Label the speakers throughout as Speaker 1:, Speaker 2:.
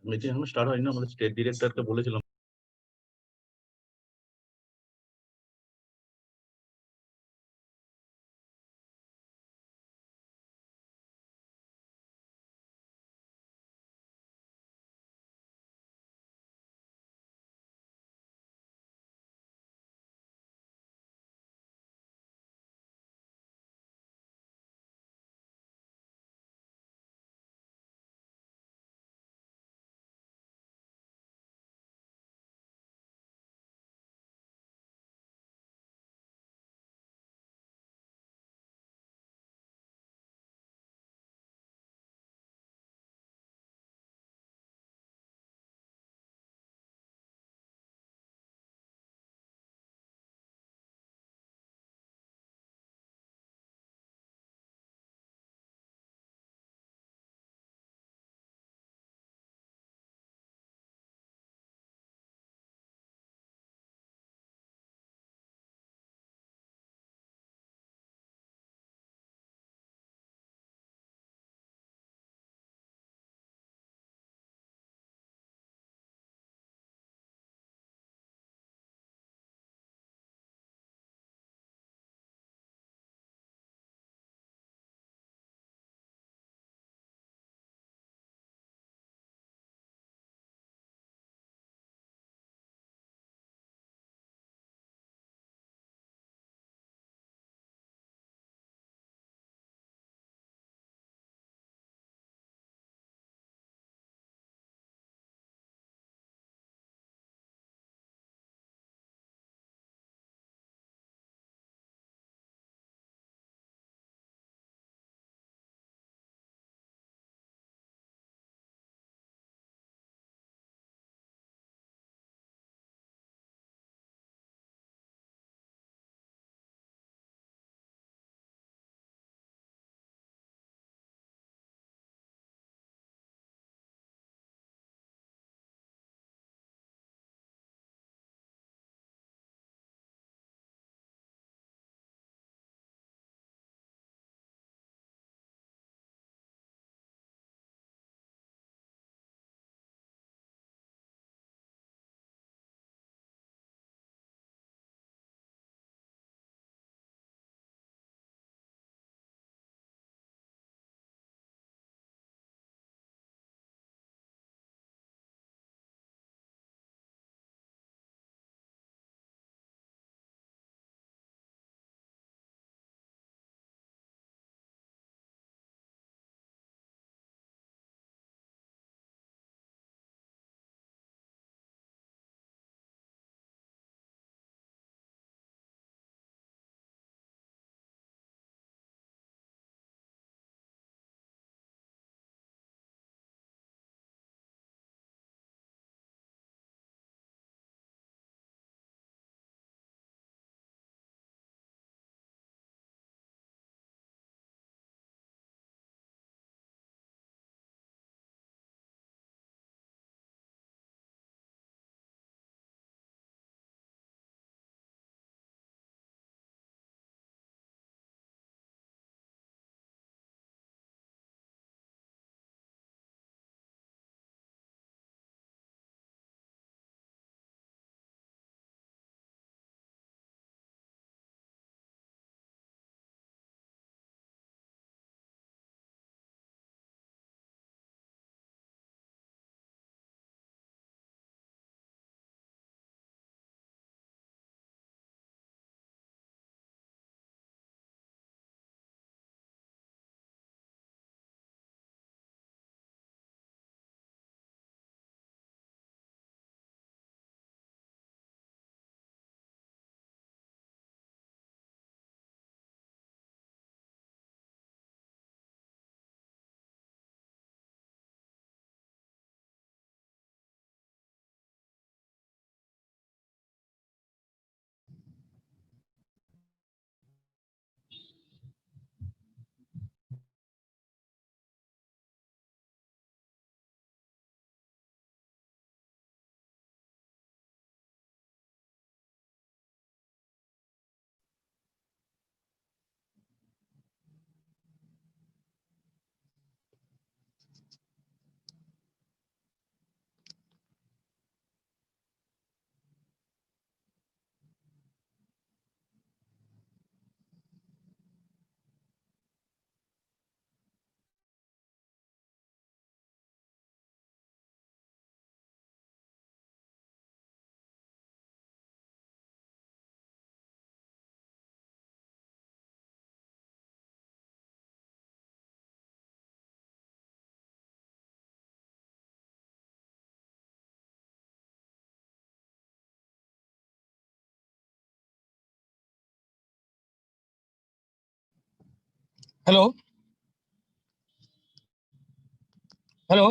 Speaker 1: Meeting এখনো start হয়নি। আমাদের স্টেট ডিরেক্টরকে বলেছিলাম
Speaker 2: हेलो हेलो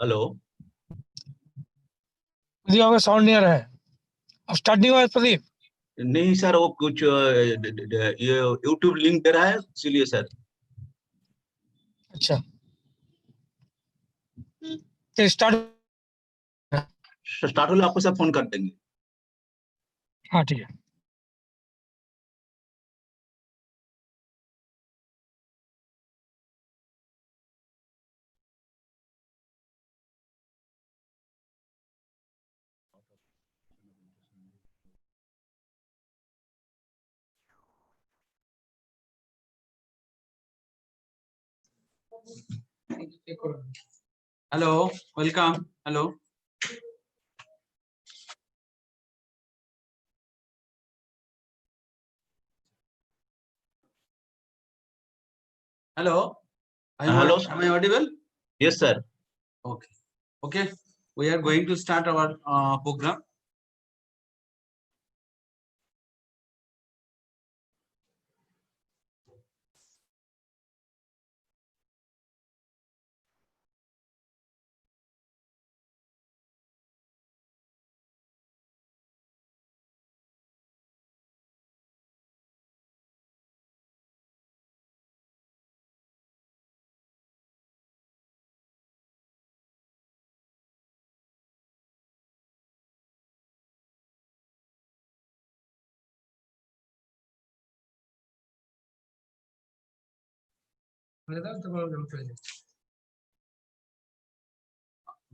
Speaker 1: हेलो।
Speaker 2: प्रदीप, आपका साउंड नहीं आ रहा है। अब स्टार्ट नहीं हुआ है प्रदीप?
Speaker 1: नहीं सर, वो कुछ ये यूट्यूब लिंक दे रहा है, इसीलिए सर।
Speaker 2: अच्छा, तो स्टार्ट।
Speaker 1: स्टार्ट होले आपको सब फोन कर देंगे।
Speaker 2: हाँ ठीक है।
Speaker 3: Hello, welcome. Hello. Hello.
Speaker 1: Hello.
Speaker 3: Am I audible?
Speaker 1: Yes sir.
Speaker 3: Okay. Okay. We are going to start our program.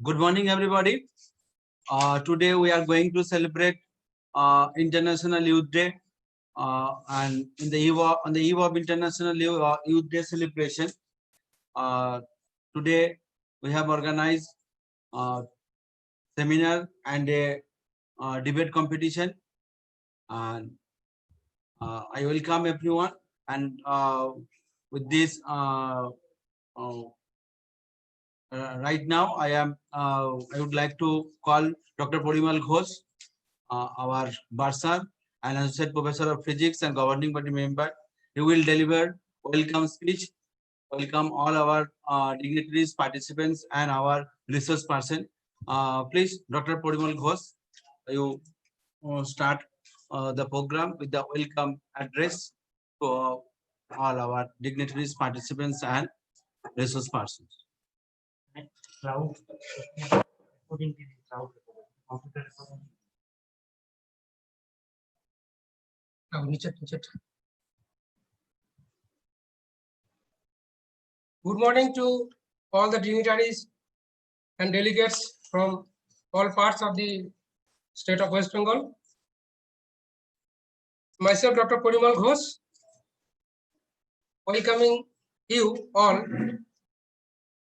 Speaker 3: Good morning, everybody. Today we are going to celebrate International Youth Day, and on the eve of International Youth Day celebration, today we have organized seminar and a debate competition, and I welcome everyone. And with this, right now, I would like to call Dr. Porimal Ghosh, our bursar and associate professor of physics and governing body member. He will deliver welcome speech. Welcome all our dignitaries, participants, and our resource person. Please, Dr. Porimal Ghosh, you start the program with the welcome address to all our dignitaries, participants, and resource persons.
Speaker 4: Cloud recording is cloud computer recording. Good morning to all the dignitaries and delegates from all parts of the state of West Bengal. Myself, Dr. Porimal Ghosh, welcoming you all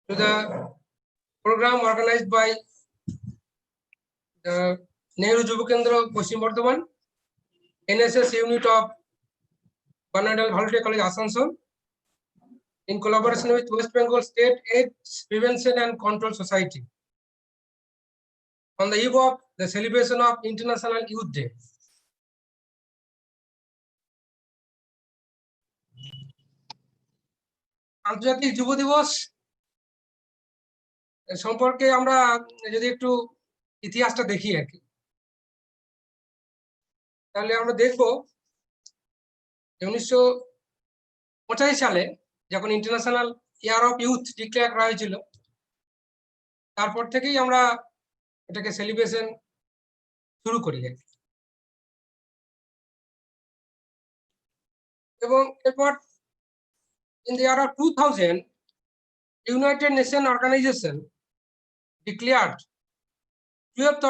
Speaker 4: to the program organized by the Nehru Yuva Kendra Paschim Bardhaman, NSS unit of Banadal Holiday College Asansol, in collaboration with West Bengal State AIDS Prevention and Control Society, on the eve of the celebration of International Youth Day. আন্তর্জাতিক যুব দিবস সম্পর্কে আমরা যদি একটু ইতিহাসটা দেখি আর কি, তাহলে আমরা দেখব 1985 সালে যখন international year of youth declare করা হয়েছিল, তারপর থেকেই আমরা এটাকে সেলিব্রেশন শুরু করি। এবং এরপর in the year of 2000, United Nations Organization declared 12th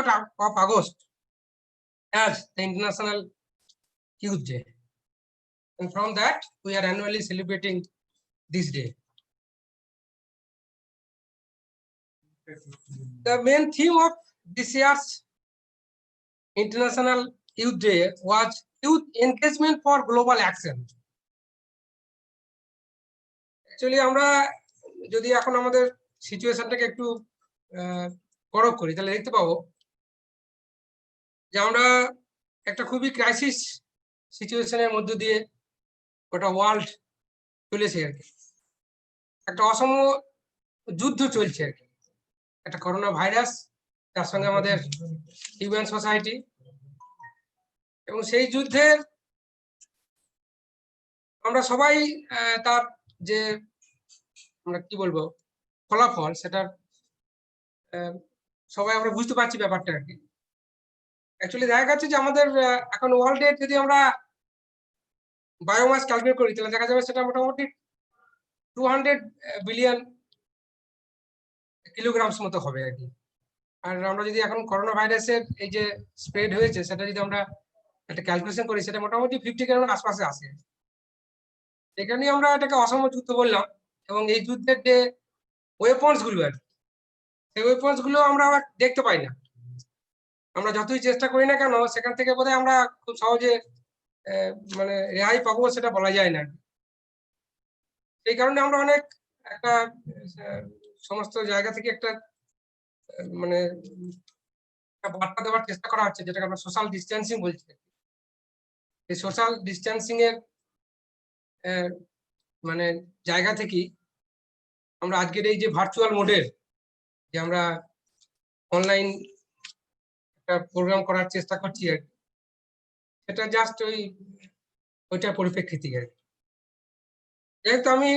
Speaker 4: of August as the International Youth Day, and from that we are annually celebrating this day. The main theme of this year's International Youth Day was youth engagement for global action. Actually, আমরা যদি এখন আমাদের সিচুয়েশনটাকে একটু পরখ করি, তাহলে দেখতে পাবো যে আমরা একটা খুবই ক্রাইসিস সিচুয়েশনের মধ্য দিয়ে গোটা ওয়ার্ল্ড চলেছে আর কি, একটা অসম যুদ্ধ চলছে আর কি, একটা করোনা ভাইরাস, তার সঙ্গে আমাদের হিউম্যান সোসাইটি, এবং সেই যুদ্ধের আমরা সবাই তার যে আমরা কি বলবো ফলাফল, সেটা সবাই আমরা বুঝতে পারছি ব্যাপারটা আর কি। অ্যাকচুয়ালি দেখা যাচ্ছে যে আমাদের এখন ওয়ার্ল্ডে যদি আমরা বায়োমাস ক্যালকুলেট করি তাহলে দেখা যাবে সেটা মোটামুটি 200 বিলিয়ন কিলোগ্রামস মতো হবে আর কি। আর আমরা যদি এখন করোনা ভাইরাসের এই যে স্প্রেড হয়েছে সেটা যদি আমরা একটা ক্যালকুলেশন করি, সেটা মোটামুটি 50 গ্রামের আশপাশে আসে। এখানে আমরা এটাকে অসম যুদ্ধ বললাম, এবং এই যুদ্ধের যে ওয়েপন্স গুলো আর কি, সেই ওয়েপন্স গুলো আমরা আবার দেখতে পাই না। আমরা যতই চেষ্টা করি না কেন, সেখান থেকে বোধহয় আমরা খুব সহজে মানে রেহাই পাবো সেটা বলা যায় না। সেই কারণে আমরা অনেক একটা সমস্ত জায়গা থেকে একটা মানে বার্তা দেওয়ার চেষ্টা করা হচ্ছে, যেটাকে আমরা সোশ্যাল ডিস্টেন্সিং বলছি। এই সোশ্যাল ডিস্টেন্সিং এর মানে জায়গা থেকে আমরা আজকের এই যে ভার্চুয়াল মোডের যে আমরা অনলাইন একটা প্রোগ্রাম করার চেষ্টা করছি আর কি, সেটা জাস্ট ওইটার পরিপ্রেক্ষিতে আর কি। যেহেতু আমি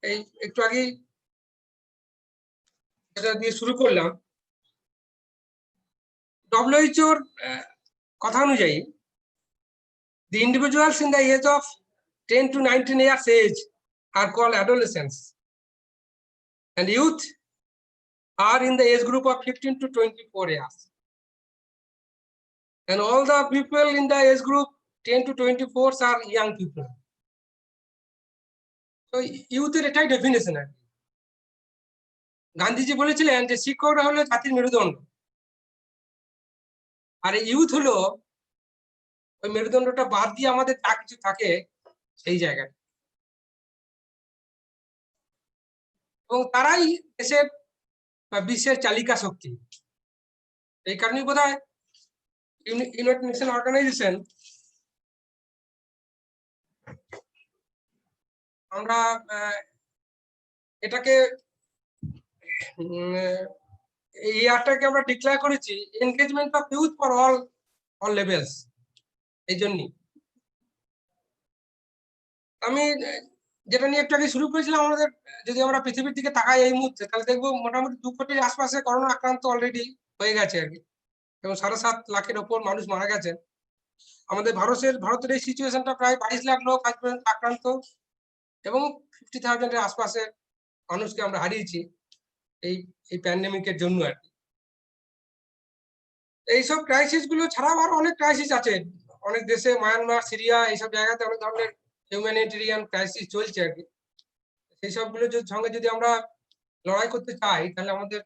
Speaker 4: এই একটু আগেই এটা দিয়ে শুরু করলাম, WHOর কথা অনুযায়ী the individuals in the age of 10 to 19 years age are called adolescents, and youth are in the age group of 15 to 24 years, and all the people in the age group 10 to 24 are young people. So youth এর এটাই definition আর কি। গান্ধীজি বলেছিলেন যে শিক্ষকরা হলো জাতির মেরুদণ্ড, আর youth হলো ওই মেরুদণ্ডটা বাদ দিয়ে আমাদের যা কিছু থাকে সেই জায়গায়, এবং তারাই দেশের বা বিশ্বের চালিকা শক্তি। এই কারণেই বোধহয় ইউনাইটেড নেশন অর্গানাইজেশন আমরা এটাকে এই ইয়ারটাকে আমরা ডিক্লেয়ার করেছি engagement of youth for all levels. এই জন্যই আমি যেটা নিয়ে একটু আগে শুরু করেছিলাম, আমাদের যদি আমরা পৃথিবীর দিকে তাকাই এই মুহূর্তে, তাহলে দেখবো মোটামুটি 2 কোটির আশপাশে করোনা আক্রান্ত অলরেডি হয়ে গেছে আর কি, এবং 7.5 লাখের ওপর মানুষ মারা গেছেন। আমাদের ভারতের এই সিচুয়েশনটা প্রায় 22 লাখ লোক আজ পর্যন্ত আক্রান্ত, এবং 50,000 এর আশপাশে মানুষকে আমরা হারিয়েছি এই প্যান্ডেমিকের জন্য আর কি। এইসব ক্রাইসিস গুলো ছাড়াও আরো অনেক ক্রাইসিস আছে অনেক দেশে, মায়ানমার, সিরিয়া, এইসব জায়গাতে অনেক ধরনের হিউম্যানিটেরিয়ান ক্রাইসিস চলছে আর কি। সেই সবগুলোর সঙ্গে যদি আমরা লড়াই করতে চাই, তাহলে আমাদের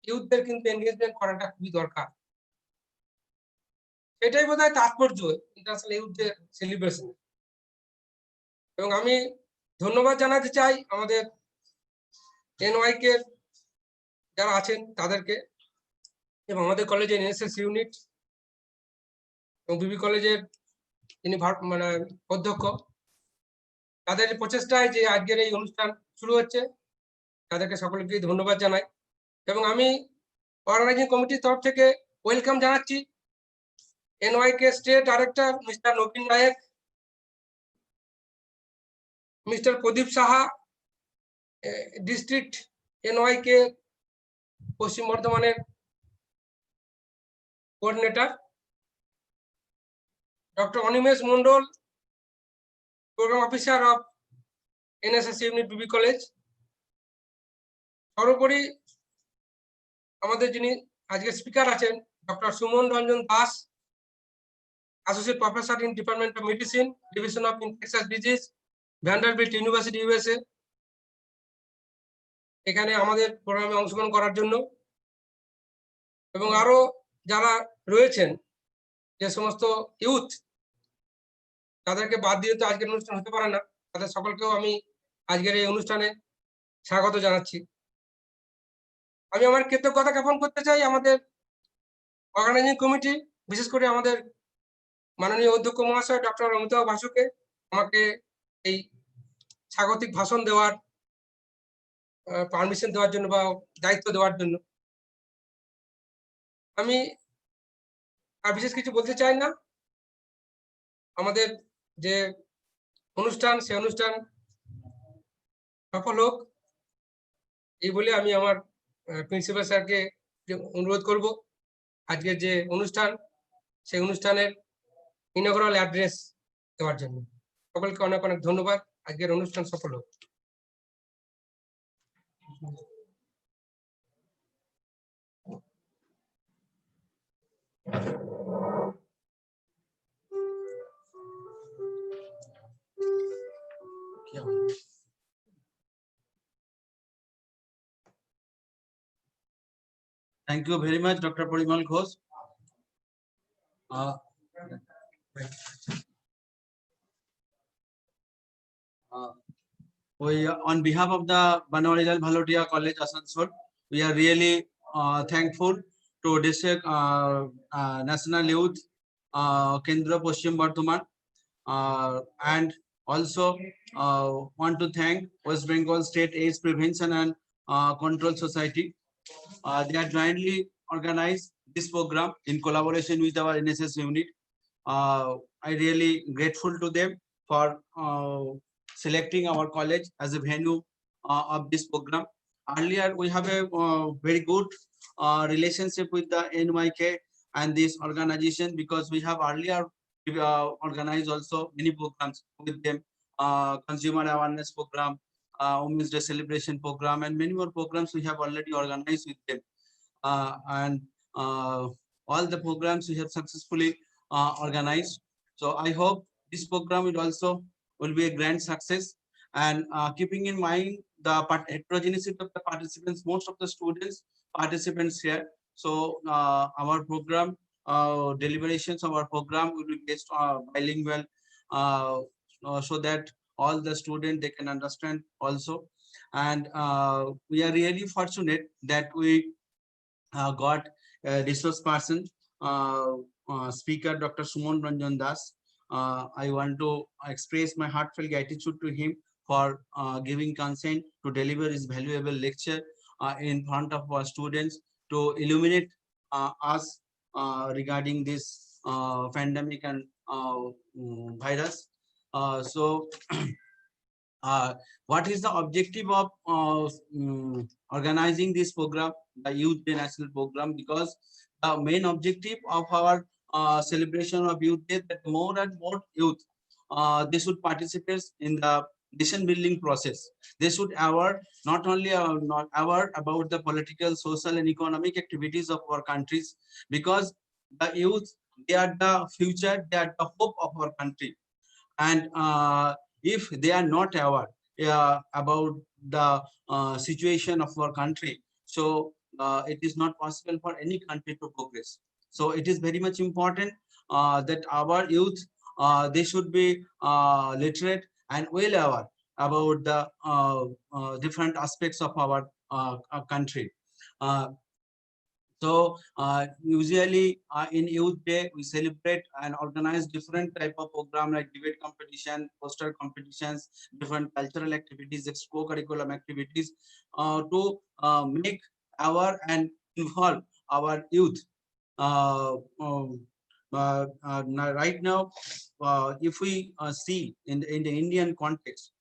Speaker 4: ইউথদের কিন্তু এনগেজমেন্ট করাটা খুবই দরকার। এটাই বোধহয় তাৎপর্য ইন্টারন্যাশনাল ইউথ ডে সেলিব্রেশন। এবং আমি ধন্যবাদ জানাতে চাই আমাদের এনওয়াইকে যারা আছেন তাদেরকে, এবং আমাদের কলেজের এনএসএস ইউনিট এবং বিবি কলেজের যিনি মানে অধ্যক্ষ, তাদের প্রচেষ্টায় যে আজকের এই অনুষ্ঠান শুরু হচ্ছে, তাদেরকে সকলকে ধন্যবাদ জানাই। এবং আমি অর্গানাইজিং কমিটির তরফ থেকে ওয়েলকাম জানাচ্ছি এনওয়াইকে স্টেট ডাইরেক্টর মিস্টার নবীন Nayak, mister Pradeep Saha, district NYK পশ্চিম বর্ধমানের coordinator, doctor Animesh Mondal, program officer of NSS unit BB college. সর্বোপরি আমাদের যিনি আজকে স্পিকার আছেন, doctor Suman Ranjan Das, associate professor in department of medicine, division of infectious disease, Vanderbilt university, USA, এখানে আমাদের প্রোগ্রামে অংশগ্রহণ করার জন্য। এবং আরো যারা রয়েছেন, যে সমস্ত ইউথ, তাদেরকে বাদ দিয়ে তো আজকের অনুষ্ঠান হতে পারে না, তাদের সকলকেও আমি আজকের এই অনুষ্ঠানে স্বাগত জানাচ্ছি। আমি আমার কৃতজ্ঞতা জ্ঞাপন করতে চাই আমাদের অর্গানাইজিং কমিটি, বিশেষ করে আমাদের মাননীয় অধ্যক্ষ মহাশয় ডক্টর অমিতাভ বাসুকে আমাকে এই স্বাগতিক ভাষণ দেওয়ার পারমিশন দেওয়ার জন্য বা দায়িত্ব দেওয়ার জন্য। আমি আর বিশেষ কিছু বলতে চাই না। আমাদের যে অনুষ্ঠান সে অনুষ্ঠান সফল হোক এই বলে আমি আমার প্রিন্সিপাল স্যারকে অনুরোধ করব আজকের যে অনুষ্ঠান সেই অনুষ্ঠানের ইনঅগ্রাল অ্যাড্রেস দেওয়ার জন্য। সকলকে অনেক অনেক ধন্যবাদ। আজকের অনুষ্ঠান সফল হোক।
Speaker 3: Thank you very much, Dr. Porimal Ghosh. We, on behalf of the Banwari Bhalotia College, Asansol, we are really thankful to District National Youth Kendra Paschim Bardhaman, and also want to thank West Bengal State AIDS Prevention and Control Society. They are jointly organized this program in collaboration with our NSS unit. I really grateful to them for selecting our college as a venue of this program. Earlier, we have a very good relationship with the NYK and this organization, because we have earlier organized also many programs with them, consumer awareness program, Women's Day celebration program, and many more programs we have already organized with them. And all the programs we have successfully organized. So I hope this program will be a grand success. And keeping in mind the heterogeneity of the participants, most of the participants here. So our program deliberations of our program will be based on bilingual, so that all the students they can understand also. And we are really fortunate that we got a resource person, speaker Dr. Sumon Ranjan Das. I want to express my heartfelt gratitude to him for giving consent to deliver his valuable lecture in front of our students to illuminate us regarding this pandemic and virus. So what is the objective of organizing this program, the Youth Day National Program? Because the main objective of our celebration of Youth Day, that more and more youth they should participate in the nation building process. They should aware not only not aware about the political, social, and economic activities of our countries, because the youth, they are the future, they are the hope of our country. And if they are not aware about the situation of our country, so it is not possible for any country to progress. So it is very much important that our youth they should be literate and well aware about the different aspects of our country. So usually in Youth Day, we celebrate and organize different type of program like debate competition, poster competitions, different cultural activities, extracurricular activities to make our and involve our youth. Right now, if we see in the Indian context,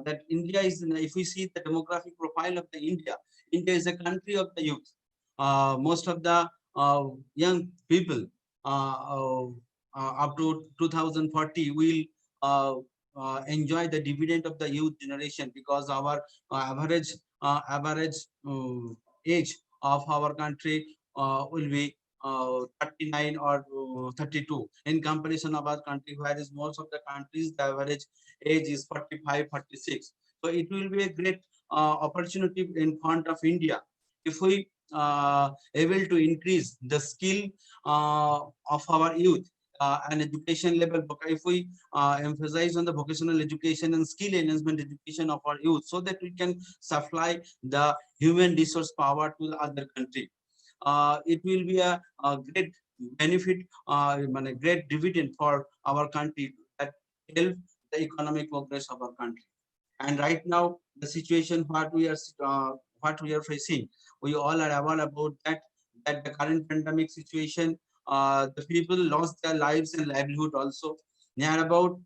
Speaker 3: that India is, if we see the demographic profile of the India is a country of the youth. Most of the young people up to 2040 will enjoy the dividend of the youth generation, because our average age of our country will be 39 or 32 in comparison of our country, whereas most of the countries the average age is 45, 46. So it will be a great opportunity in front of India if we able to increase the skill of our youth and education level. If we emphasize on the vocational education and skill enhancement education of our youth, so that we can supply the human resource power to the other country. It will be a great benefit, great dividend for our country that help the economic progress of our country. And right now, the situation what we are facing, we all are aware about that the current pandemic situation, the people lost their lives and livelihood also. Near about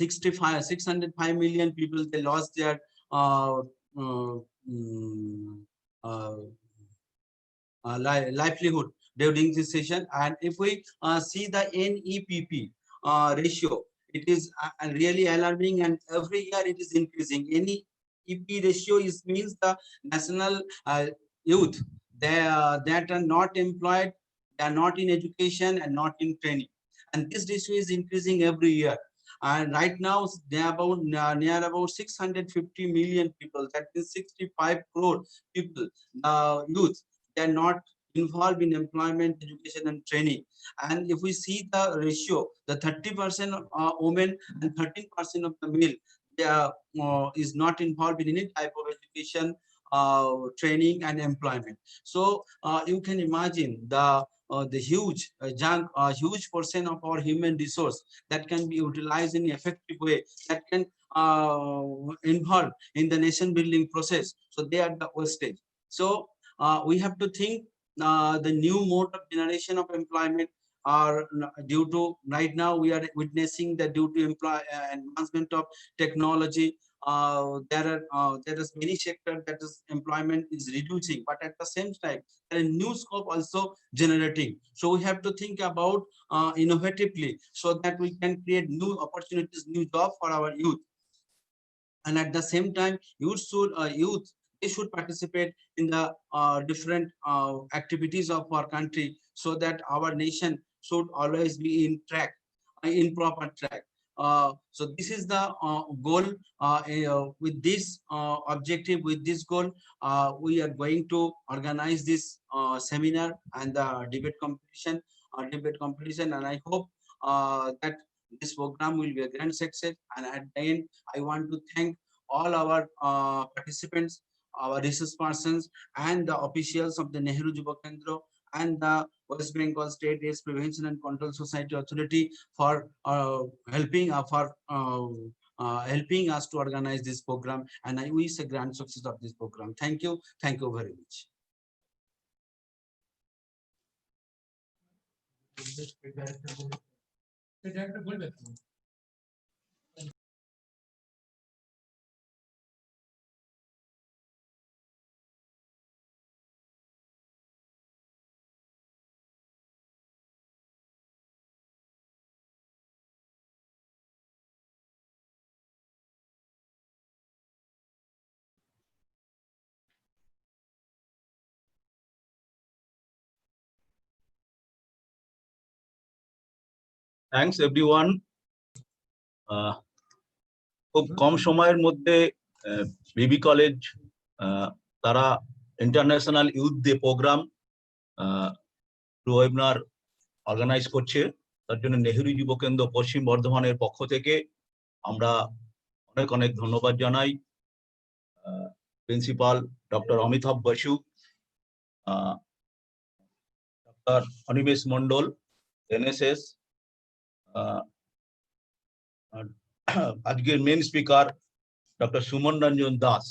Speaker 3: 605 million people, they lost their uh, uh, mm, uh, livelihood during this session. And if we see the NEPP ratio, it is really alarming, and every year it is increasing. NEP ratio means the national youth that are not employed, they are not in education and not in training, and this ratio is increasing every year. And right now, they are about near about 650 million people. That is 65 crore people, youth. They are not involved in employment, education, and training. And if we see the ratio, the 30% women and 13% of the male, they are, is not involved in any type of education, training, and employment. So you can imagine the huge huge portion of our human resource that can be utilized in an effective way, that can involve in the nation building process. So they are the wastage. So we have to think the new mode of generation of employment are due to, right now we are witnessing that due to advancement of technology, there is many sectors that is employment is reducing, but at the same time there is new scope also generating. So we have to think about innovatively, so that we can create new opportunities, new job for our youth. And at the same time, youth they should participate in the different activities of our country, so that our nation should always be in track, in proper track. So this is the goal. With this objective, with this goal, we are going to organize this seminar and the debate competition, and I hope that this program will be a grand success. And at the end, I want to thank all our participants, our research persons, and the officials of the Nehru Yuva Kendra and the West Bengal State AIDS Prevention and Control Society Authority for helping helping us to organize this program. And I wish a grand success of this program. Thank you very much.
Speaker 1: Thanks everyone. খুব কম সময়ের মধ্যে BB college তারা international youth day programme webinar organise করছে। তার জন্য নেহেরু যুব কেন্দ্র পশ্চিম বর্ধমানের পক্ষ থেকে আমরা অনেক অনেক ধন্যবাদ জানাই। Principal doctor Amitabh Basu, doctor Animesh Mondal, NSS, আজকের main speaker doctor Suman Ranjan Das.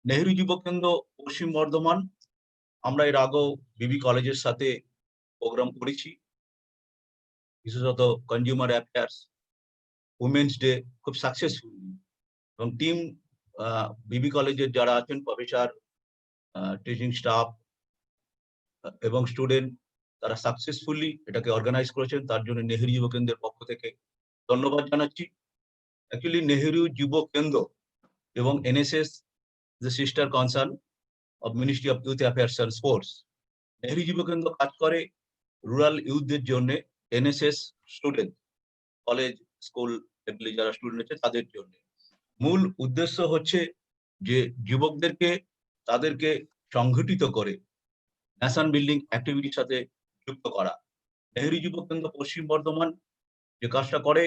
Speaker 1: Nehru Yuva Kendra পশ্চিম বর্ধমান, আমরা এর আগেও বিবি কলেজের সাথে প্রোগ্রাম করেছি, বিশেষত কনজিউমার অ্যাফেয়ার্স, উমেন্স ডে খুব সাকসেসফুল, এবং টিম বিবি কলেজের যারা আছেন, প্রফেসর, টিচিং স্টাফ এবং স্টুডেন্ট, তারা সাকসেসফুলি এটাকে অর্গানাইজ করেছেন। তার জন্য নেহেরু যুব কেন্দ্রের পক্ষ থেকে ধন্যবাদ জানাচ্ছি। অ্যাকচুয়ালি নেহেরু যুব কেন্দ্র এবং NSS, the sister concern of Ministry of Youth Affairs and Sports, Nehru Yuva কেন্দ্র কাজ করে রুরাল ইউথদের জন্য, এনএসএস স্টুডেন্ট, কলেজ স্কুল এগুলি যারা স্টুডেন্ট আছে তাদের জন্য। মূল উদ্দেশ্য হচ্ছে যে যুবকদেরকে তাদেরকে সংগঠিত করে ন্যাশন বিল্ডিং অ্যাক্টিভিটির সাথে যুক্ত করা। নেহেরু যুব কেন্দ্র পশ্চিম বর্ধমান যে কাজটা করে,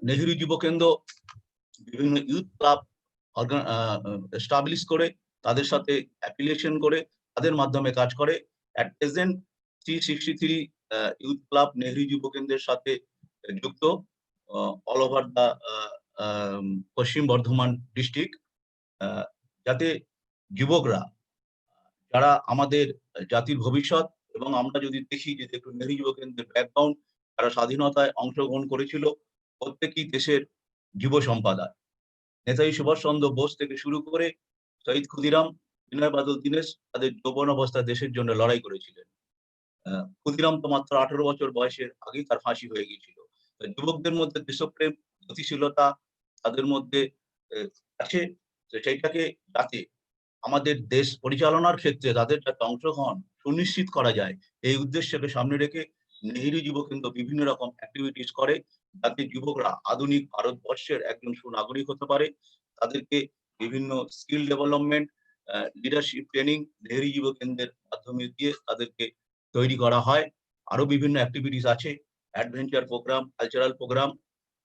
Speaker 1: নেহেরু যুব কেন্দ্র বিভিন্ন ইউথ ক্লাব এস্টাবলিশ করে, তাদের সাথে অ্যাফিলিয়েশন করে তাদের মাধ্যমে কাজ করে। At present 363 youth club Nehru যুব কেন্দ্রের সাথে যুক্ত all over the Paschim Bardhaman district, যাতে যুবকরা যারা আমাদের জাতির ভবিষ্যৎ, এবং আমরা যদি দেখি যে দেখুন নেহরু যুব কেন্দ্রের ব্যাকগ্রাউন্ড, যারা স্বাধীনতায় অংশগ্রহণ করেছিল প্রত্যেকেই দেশের যুব সম্পাদক। নেতাজি সুভাষচন্দ্র বোস থেকে শুরু করে শহীদ ক্ষুদিরাম, বিনয় বাদল দীনেশ তাদের যৌবন অবস্থায় দেশের জন্য লড়াই করেছিলেন। ক্ষুদিরাম তো মাত্র 18 বছর বয়সের আগেই তার ফাঁসি হয়ে গিয়েছিল। যুবকদের মধ্যে দেশপ্রেম, গতিশীলতা তাদের মধ্যে আছে, সেইটাকে যাতে আমাদের দেশ পরিচালনার ক্ষেত্রে তাদের যাতে অংশগ্রহণ সুনিশ্চিত করা যায়, এই উদ্দেশ্যকে সামনে রেখে নেহরু যুব কেন্দ্র বিভিন্ন রকম অ্যাক্টিভিটিস করে, যাতে যুবকরা আধুনিক ভারতবর্ষের একজন সুনাগরিক হতে পারে। তাদেরকে বিভিন্ন skill development, leadership training Nehru যুব কেন্দ্রের মাধ্যমে দিয়ে তাদেরকে তৈরি করা হয়। আরো বিভিন্ন অ্যাক্টিভিটিস আছে, অ্যাডভেঞ্চার প্রোগ্রাম, কালচারাল প্রোগ্রাম।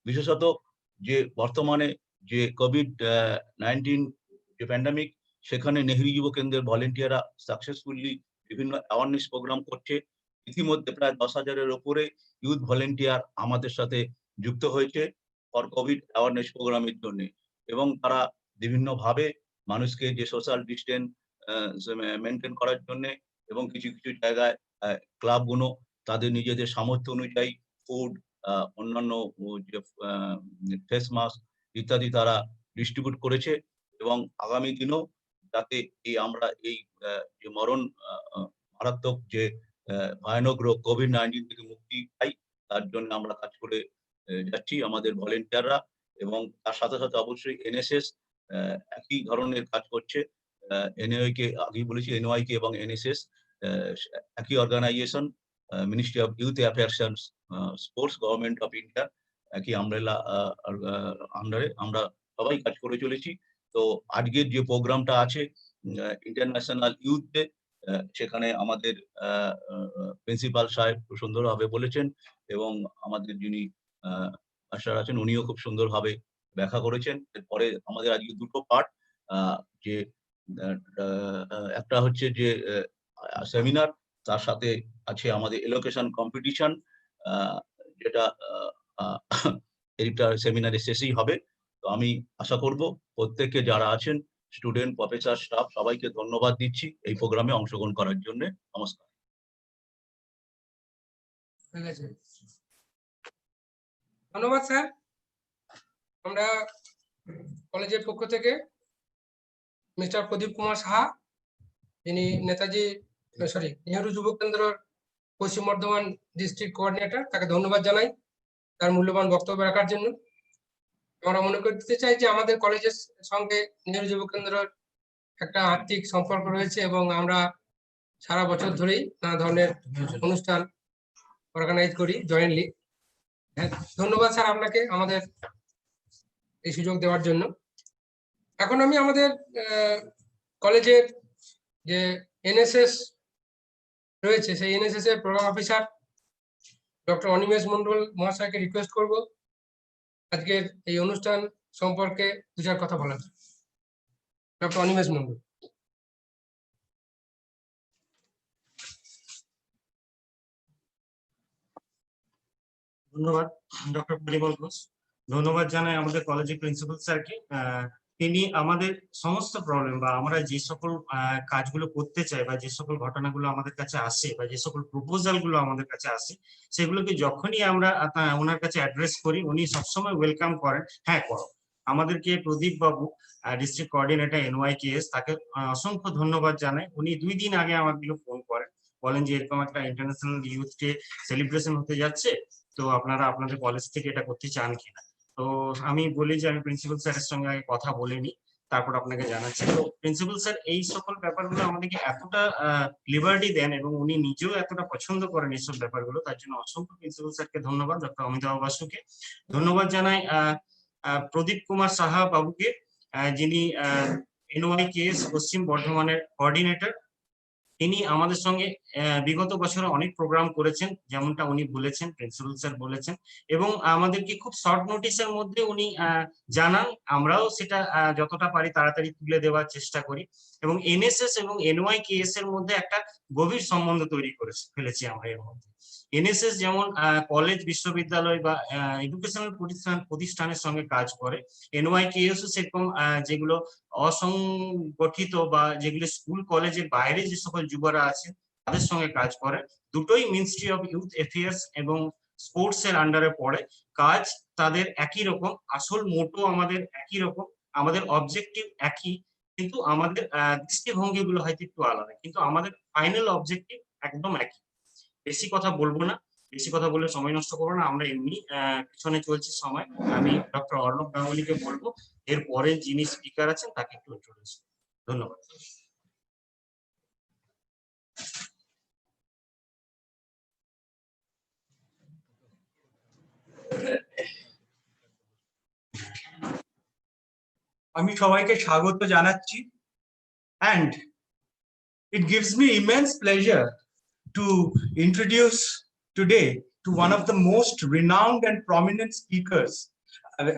Speaker 1: বিশেষত যে বর্তমানে যে কোভিড-19 যে প্যান্ডামিক, সেখানে নেহরু যুব কেন্দ্রের ভলেন্টিয়াররা সাকসেসফুলি বিভিন্ন অ্যাওয়ারনেস প্রোগ্রাম করছে। ইতিমধ্যে প্রায় 10,000-এর উপরে ইউথ ভলেন্টিয়ার আমাদের সাথে যুক্ত হয়েছে ফর কোভিড অ্যাওয়ারনেস প্রোগ্রামের জন্য, এবং তারা বিভিন্নভাবে মানুষকে যে সোশ্যাল ডিস্টেন্স মেনটেন করার জন্য, এবং কিছু কিছু জায়গায় ক্লাবগুলো তাদের নিজেদের সামর্থ্য অনুযায়ী ফুড, অন্যান্য যে ফেস মাস্ক ইত্যাদি তারা ডিস্ট্রিবিউট করেছে। এবং আগামী দিনেও যাতে আমরা এই যে মারাত্মক যে ভয়ানক রোগ কোভিড-19 থেকে মুক্তি পাই, তার জন্য আমরা কাজ করে যাচ্ছি আমাদের ভলেন্টিয়াররা। এবং তার সাথে সাথে অবশ্যই এনএসএস একই ধরনের কাজ করছে। এনওয়াই কে আগেই বলেছি, এনওয়াই কে এবং এনএসএস একই organisation, ministry of youth affairs and sports, government of India, একই আমব্রেলা আন্ডারে আমরা সবাই কাজ করে চলেছি। তো আজকের যে প্রোগ্রামটা আছে ইন্টারন্যাশনাল ইউথ ডে, সেখানে আমাদের প্রিন্সিপাল সাহেব খুব সুন্দরভাবে বলেছেন, এবং আমাদের যিনি মাস্টার আছেন উনিও খুব সুন্দরভাবে ব্যাখ্যা করেছেন। এরপরে আমাদের আজকে দুটো পার্ট, যে একটা হচ্ছে যে সেমিনার, তার সাথে আছে আমাদের এলোকেশন কম্পিটিশন, যেটা এইটা সেমিনারে শেষেই হবে। তো আমি আশা করব প্রত্যেকে যারা আছেন, স্টুডেন্ট, প্রফেসর, স্টাফ, সবাইকে ধন্যবাদ দিচ্ছি এই প্রোগ্রামে অংশগ্রহণ করার জন্য। নমস্কার।
Speaker 4: ধন্যবাদ স্যার। আমরা কলেজের পক্ষ থেকে মিস্টার প্রদীপ কুমার সাহা, যিনি নেহরু যুব কেন্দ্রের পশ্চিম বর্ধমান ডিস্ট্রিক্ট কোঅর্ডিনেটর, তাকে ধন্যবাদ জানাই তার মূল্যবান বক্তব্য রাখার জন্য। আমরা মনে করতে চাই যে আমাদের কলেজের সঙ্গে নেহরু যুব কেন্দ্রের একটা আর্থিক সম্পর্ক রয়েছে, এবং আমরা সারা বছর ধরেই নানা ধরনের অনুষ্ঠান অর্গানাইজ করি জয়েন্টলি। ধন্যবাদ স্যার আপনাকে আমাদের এই সুযোগ দেওয়ার জন্য। এখন আমি আমাদের কলেজের যে এনএসএস রয়েছে, সেই এনএসএস এর program officer doctor Animesh Mondal মহাশয়কে রিকোয়েস্ট করব আজকের এই অনুষ্ঠান সম্পর্কে দু চার কথা বলার। ডক্টর অনিমেষ মন্ডল।
Speaker 5: ধন্যবাদ ডক্টর পরিমল ঘোষ। ধন্যবাদ জানাই আমাদের কলেজের প্রিন্সিপাল স্যারকে। তিনি আমাদের সমস্ত প্রবলেম বা আমরা যে সকল কাজগুলো করতে চাই, বা যে সকল ঘটনাগুলো আমাদের কাছে আসে, বা যে সকল প্রপোজাল গুলো আমাদের কাছে আসে, সেগুলোকে যখনই আমরা ওনার কাছে অ্যাড্রেস করি, উনি সবসময় ওয়েলকাম করেন। হ্যাঁ, করো। আমাদেরকে প্রদীপ বাবু, ডিস্ট্রিক্ট কোঅর্ডিনেটর এনওয়াইকেএস, তাকে অসংখ্য ধন্যবাদ জানাই। উনি 2 দিন আগে আমাকে ফোন করেন, বলেন যে এরকম একটা ইন্টারন্যাশনাল ইউথ ডে সেলিব্রেশন হতে যাচ্ছে, তো আপনারা আপনাদের কলেজ থেকে এটা করতে চান কিনা। তো আমি বলি যে আমি প্রিন্সিপাল স্যারের সঙ্গে আগে কথা বলে নিই, তারপর আপনাকে জানাচ্ছি। তো প্রিন্সিপাল স্যার এই সকল ব্যাপারগুলো আমাদেরকে এতটা লিবার্টি দেন, এবং উনি নিজেও এতটা পছন্দ করেন এইসব ব্যাপারগুলো, তার জন্য অসংখ্য প্রিন্সিপাল স্যারকে ধন্যবাদ। ডক্টর অমিতাভ বাসুকে ধন্যবাদ জানাই। প্রদীপ কুমার সাহা বাবুকে, যিনি এনওয়াইকেএস পশ্চিম বর্ধমানের কোঅর্ডিনেটর। তিনি আমাদের সঙ্গে বিগত বছরে অনেক প্রোগ্রাম করেছেন, যেমনটা উনি বলেছেন, প্রিন্সিপাল স্যার বলেছেন, এবং আমাদেরকে খুব শর্ট নোটিসের মধ্যে উনি জানান। আমরাও সেটা যতটা পারি তাড়াতাড়ি তুলে দেওয়ার চেষ্টা করি, এবং এনএসএস এবং এনওয়াইকেএস এর মধ্যে একটা গভীর সম্বন্ধ তৈরি করে ফেলেছি আমরা এর মধ্যে। এনএসএস যেমন কলেজ, বিশ্ববিদ্যালয় বা এডুকেশনাল প্রতিষ্ঠানের সঙ্গে কাজ করে, এনওয়াইকেএস সেরকম যেগুলো অসংগঠিত বা যেগুলো স্কুল কলেজের বাইরে যে সকল যুবরা আছেন তাদের সঙ্গে কাজ করে। দুটোই মিনিস্ট্রি অফ ইউথ অ্যাফেয়ার্স এবং স্পোর্টস এর আন্ডারে পড়ে। কাজ তাদের একই রকম, আসল মোটো আমাদের একই রকম, আমাদের অবজেক্টিভ একই, কিন্তু আমাদের দৃষ্টিভঙ্গিগুলো হয়তো একটু আলাদা, কিন্তু আমাদের ফাইনাল অবজেক্টিভ একদম একই। বেশি কথা বলবো না, বেশি কথা বলে সময় নষ্ট করবো না, আমরা এমনি পিছনে চলছে সময়। আমি ডক্টর অর্ণব গাঙ্গুলিকে বলবো এরপরে যিনি স্পিকার আছেন তাকে একটু ইন্ট্রোডিউস। ধন্যবাদ।
Speaker 6: আমি সবাইকে স্বাগত জানাচ্ছি, and it gives me immense pleasure to introduce today to one of the most renowned and prominent speakers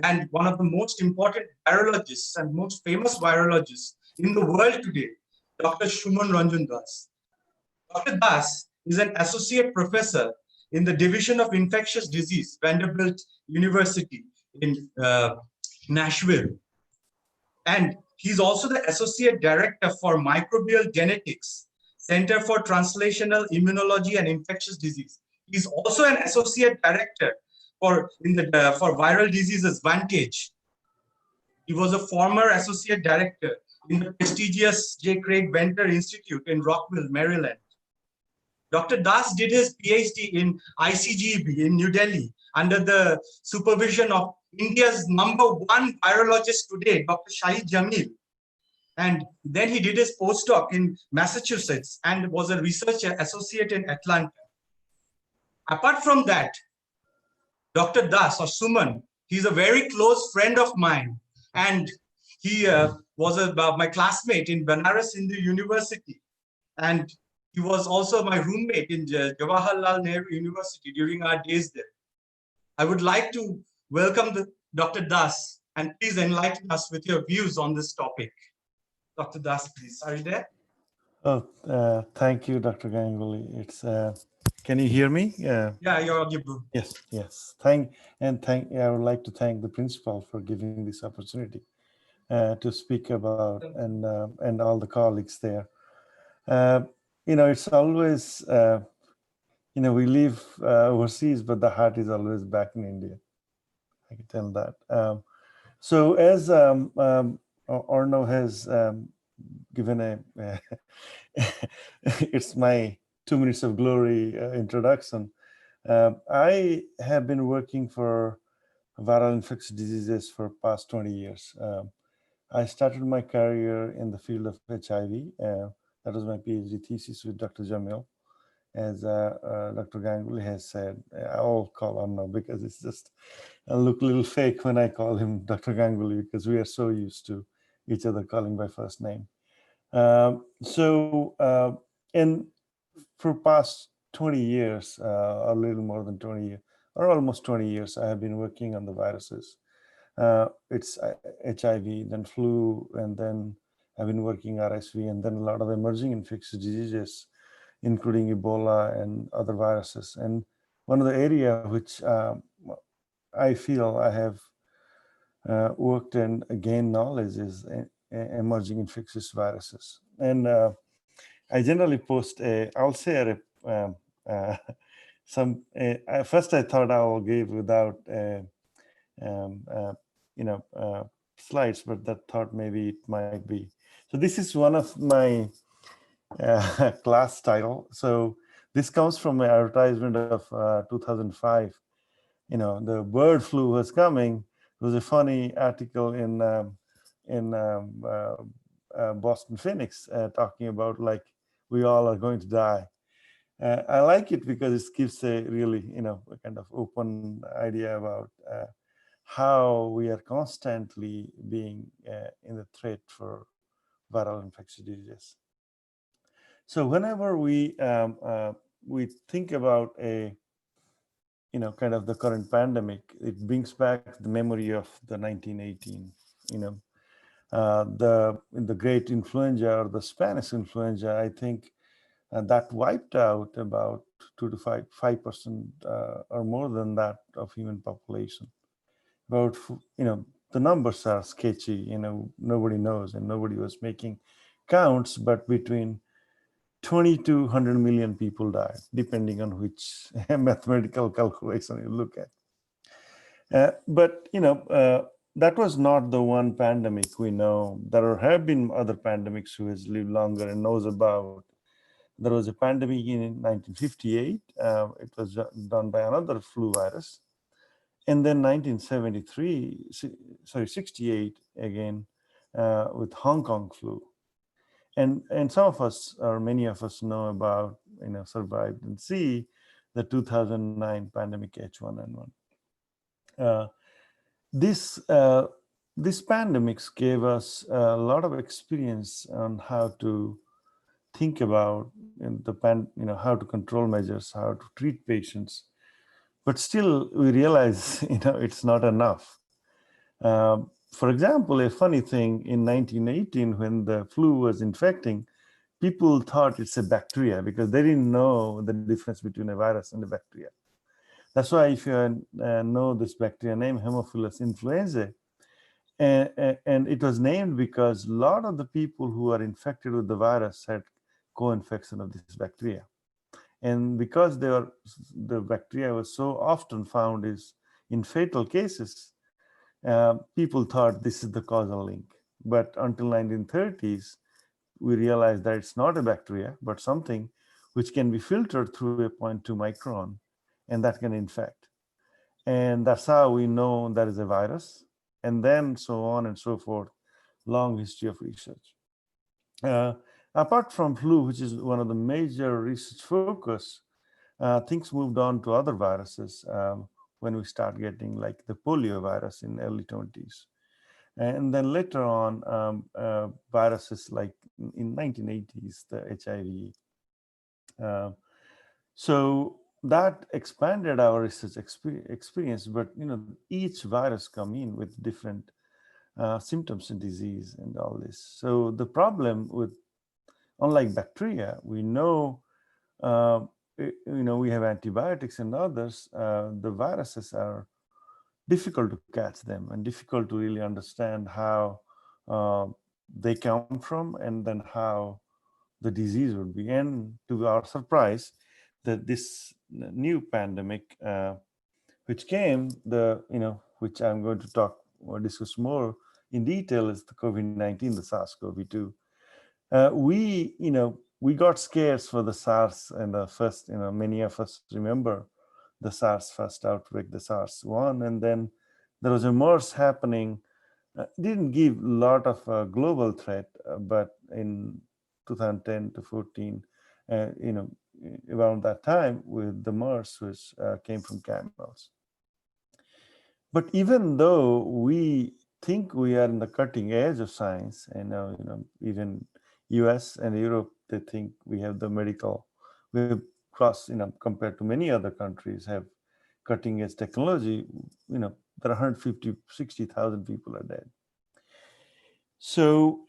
Speaker 6: and one of the most important virologists and most famous virologists in the world today, Dr. Suman Ranjan Das. Dr. Das is an associate professor in the Division of Infectious Disease, Vanderbilt University in Nashville. And he's also the Associate Director for Microbial Genetics, Center for Translational Immunology and Infectious Disease. He's also an Associate Director for Viral Diseases Vantage. He was a former Associate Director in the prestigious J. Craig Venter Institute in Rockville, Maryland. Dr. Das did his PhD in ICGB in New Delhi under the supervision of India's #1 virologist today, Dr. Shahid Jamil. And then he did his postdoc in Massachusetts and was a research associate in Atlanta. Apart from that, Dr. Das, or Suman, he's a very close friend of mine, and he was my classmate in Banaras Hindu University, and he was also my roommate in Jawaharlal Nehru University during our days there. I would like to welcome Dr. Das, and please enlighten us with your views on this topic. Dr. Das, please. Are you there?
Speaker 7: Oh, thank you, Dr. Ganguly. It's can you hear me?
Speaker 6: Yeah, you're audible.
Speaker 7: Yes, yes. I would like to thank the principal for giving this opportunity to speak about, and all the colleagues there. It's always we live overseas, but the heart is always back in India. I can tell that. So as Arno has given it's my 2 minutes of glory introduction. I have been working for viral infectious diseases for past 20 years. I started my career in the field of HIV. That was my PhD thesis with Dr. Jamil. As Dr. Ganguly has said, I'll call Arno because it's just I look a little fake when I call him Dr. Ganguly because we are so used to each other calling by first name. And for past 20 years, a little more than 20 years, or almost 20 years, I have been working on the viruses. It's HIV, then flu, and then I've been working RSV, and then a lot of emerging infectious diseases, including Ebola and other viruses. And one of the area which I feel I have worked and gained knowledge is emerging infectious viruses. And I generally post I'll share first I thought I will give without slides, but that thought maybe it might be. So this is one of my class title. So this comes from my advertisement of 2005. The bird flu was coming. It was a funny article in Boston Phoenix talking about like we all are going to die. I like it because it gives a really a kind of open idea about how we are constantly being in the threat for viral infectious diseases. So whenever we think about a, kind of the current pandemic, it brings back the memory of the 1918, the great influenza or the Spanish influenza. I think that wiped out about 2 to 5% or more than that of human population. About, the numbers are sketchy, nobody knows and nobody was making counts, but between 20 to 100 million people died, depending on which mathematical calculation you look at. But that was not the one pandemic we know. There have been other pandemics who has lived longer and knows about. There was a pandemic in 1958. It was done by another flu virus. And then 68 again with Hong Kong flu. And some of us, or many of us, know about, survived and see the 2009 pandemic H1N1. This pandemics gave us a lot of experience on how to think about how to control measures, how to treat patients. But still, we realize, it's not enough. For example, a funny thing, in 1918, when the flu was infecting, people thought it's a bacteria because they didn't know the difference between a virus and a bacteria. That's why if you know this bacteria name, Haemophilus influenzae, and it was named because a lot of the people who are infected with the virus had co-infection of this bacteria. And because the bacteria was so often found in fatal cases, people thought this is the causal link. But until 1930s, we realized that it's not a bacteria, but something which can be filtered through a 0.2 micron, and that can infect. And that's how we know that is a virus. And then so on and so forth, long history of research. Apart from flu, which is one of the major research focus, things moved on to other viruses when we start getting like the polio virus in early 20s. And then later on, viruses like in 1980s, the HIV. So that expanded our research experience, but each virus come in with different symptoms and disease and all this. So the problem with, unlike bacteria, we know, we have antibiotics and others. The viruses are difficult to catch them and difficult to really understand how they come from and then how the disease would be. And to our surprise, that this new pandemic, which came, which I'm going to talk or discuss more in detail, is the COVID-19, the SARS-CoV-2. We got scared for the SARS, and the first, many of us remember the SARS first outbreak, the SARS-1, and then there was a MERS happening. Didn't give a lot of global threat, but in 2010 to 14, around that time, with the MERS, which came from camels. But even though we think we are in the cutting edge of science, and even US and Europe, they think we have the medical, we have crossed, compared to many other countries, have cutting edge technology, there are 150, 60,000 people are dead. So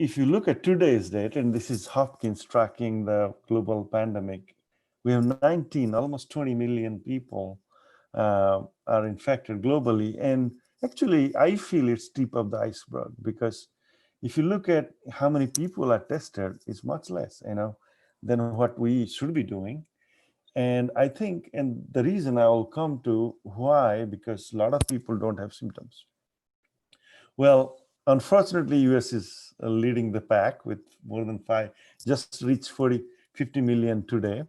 Speaker 7: if you look at today's date, and this is Hopkins tracking the global pandemic, we have 19, almost 20 million people are infected globally. And actually, I feel it's tip of the iceberg, because if you look at how many people are tested, it's much less, than what we should be doing. And I think, and the reason I will come to why, because a lot of people don't have symptoms. Well, unfortunately, US is leading the pack with more than just reached 50 million today.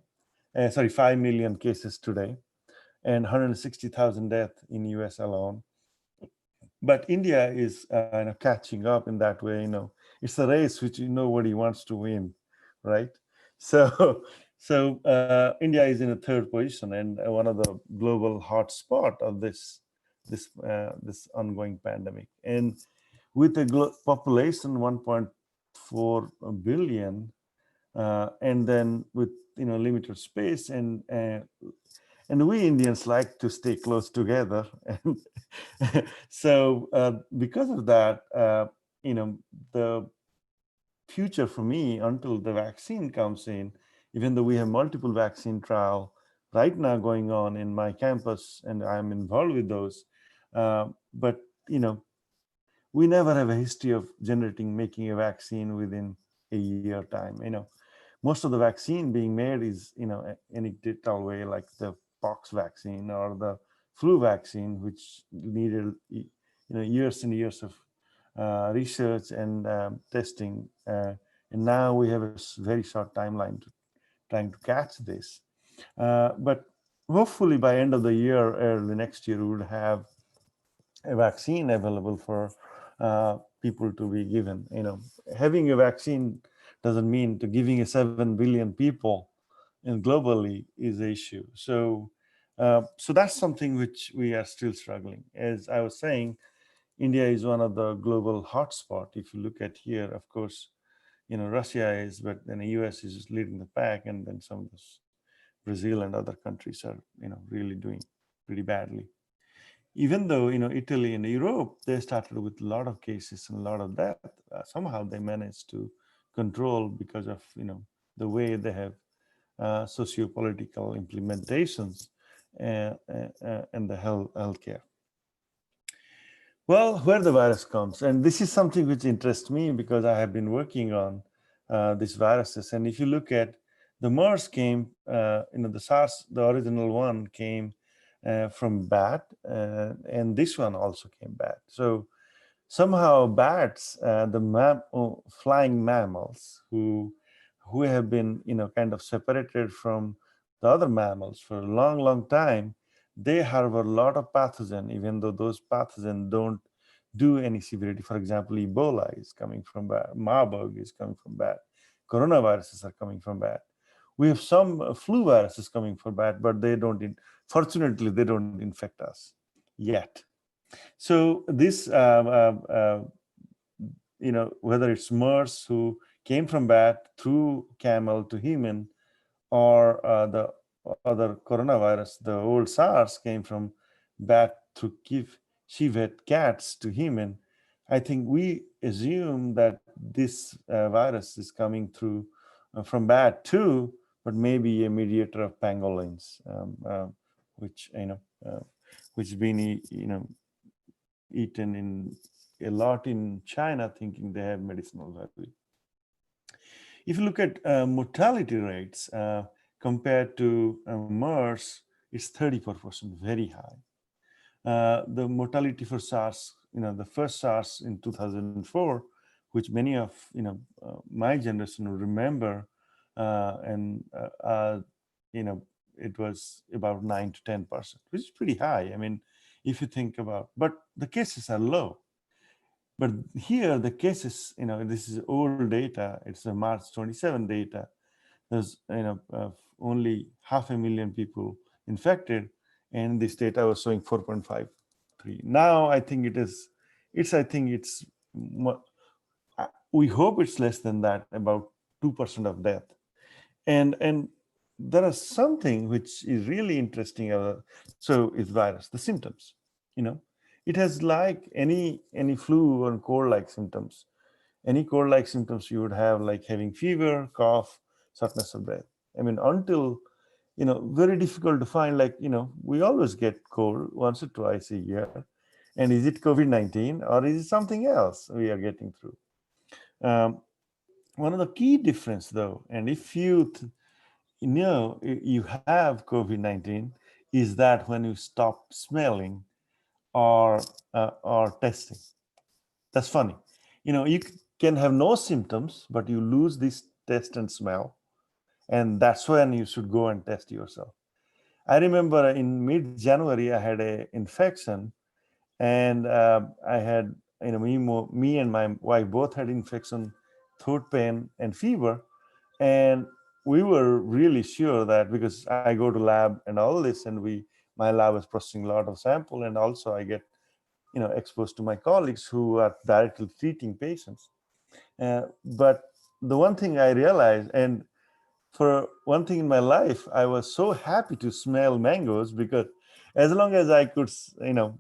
Speaker 7: 5 million cases today, and 160,000 deaths in US alone. But India is catching up in that way. It's a race which nobody wants to win, right? So India is in a third position and one of the global hotspot of this ongoing pandemic. And with a population 1.4 billion, and then with limited space, and we Indians like to stay close together, and so because of that, the future for me until the vaccine comes in, even though we have multiple vaccine trial right now going on in my campus and I'm involved with those, but we never have a history of making a vaccine within a year time. Most of the vaccine being made is anecdotal way, like the pox vaccine or the flu vaccine, which needed years and years of research and testing, and now we have a very short timeline to trying to catch this, but hopefully by end of the year, early next year, we will have a vaccine available for people to be given. Having a vaccine doesn't mean to giving a 7 billion people and globally is the issue. So that's something which we are still struggling. As I was saying, India is one of the global hotspot. If you look at here, of course, Russia is, but then the US is leading the pack, and then some of this Brazil and other countries are, really doing pretty badly. Even though, Italy and Europe, they started with a lot of cases and a lot of death, somehow they managed to control because of, the way they have socio-political implementations and the healthcare. Well, where the virus comes, and this is something which interests me because I have been working on these viruses. And if you look at the MERS came, the SARS, the original one came from bat, and this one also came bat. So somehow bats, flying mammals who have been, kind of separated from the other mammals for a long, long time, they harbor a lot of pathogen, even though those pathogens don't do any severity. For example, Ebola is coming from bat, Marburg is coming from bat, coronaviruses are coming from bat. We have some flu viruses coming from bat, but they don't, fortunately, they don't infect us yet. So this, whether it's MERS who came from bat through camel to human, or the other coronavirus, the old SARS came from bat through civet cats to human, I think we assume that this virus is coming through from bat too, but maybe a mediator of pangolins, which which been eaten in a lot in China, thinking they have medicinal value. If you look at mortality rates compared to MERS, it's 34%, very high. The mortality for SARS, the first SARS in 2004, which many of my generation will remember, it was about 9 to 10%, which is pretty high. I mean, if you think about, but the cases are low. But here the cases, this is old data. It's the March 27 data. There's only 500,000 people infected, and this data was showing 4.53. Now I think we hope it's less than that, about 2% of death. And there is something which is really interesting. So is virus, the symptoms, it has like any flu or cold-like symptoms. Any cold-like symptoms you would have, like having fever, cough, shortness of breath. I mean, until, very difficult to find, like, we always get cold once or twice a year. And is it COVID-19 or is it something else we are getting through? One of the key difference though, and if you you have COVID-19, is that when you stop smelling or testing. That's funny. You can have no symptoms, but you lose this taste and smell. And that's when you should go and test yourself. I remember in mid-January, I had an infection, and I had, me and my wife both had infection, throat pain and fever. And we were really sure that, because I go to lab and all this, and my lab is processing a lot of sample, and also I get exposed to my colleagues who are directly treating patients. But the one thing I realized, and for one thing in my life, I was so happy to smell mangoes, because as long as I could,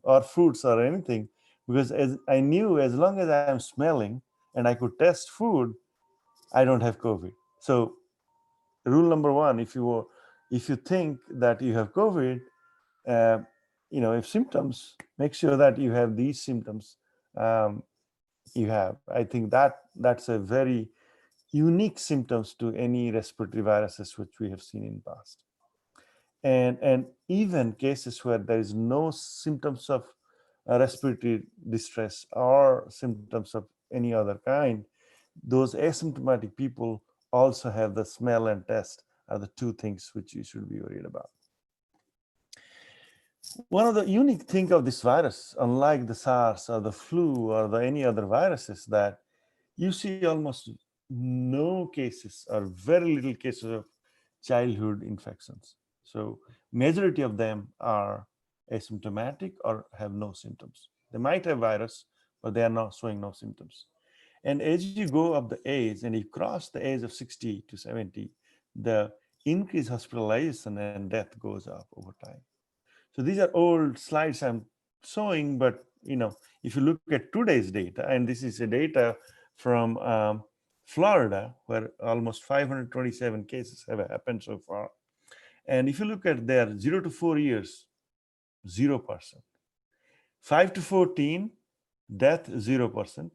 Speaker 7: or fruits or anything, because as I knew, as long as I'm smelling and I could test food, I don't have COVID. So rule number one, if you think that you have COVID, uh, if symptoms, make sure that you have these symptoms. You have. I think that's a very unique symptoms to any respiratory viruses which we have seen in past. And even cases where there is no symptoms of respiratory distress or symptoms of any other kind, those asymptomatic people also have the smell and test are the two things which you should be worried about. One of the unique thing of this virus, unlike the SARS or the flu or any other viruses, that you see almost no cases or very little cases of childhood infections. So majority of them are asymptomatic or have no symptoms. They might have virus, but they are not showing no symptoms. And as you go up the age and you cross the age of 60 to 70, the increased hospitalization and death goes up over time. So these are old slides I'm showing, but if you look at today's data, and this is a data from Florida, where almost 527 cases have happened so far. And if you look at their 0 to 4 years, 0%. 5 to 14, death 0%,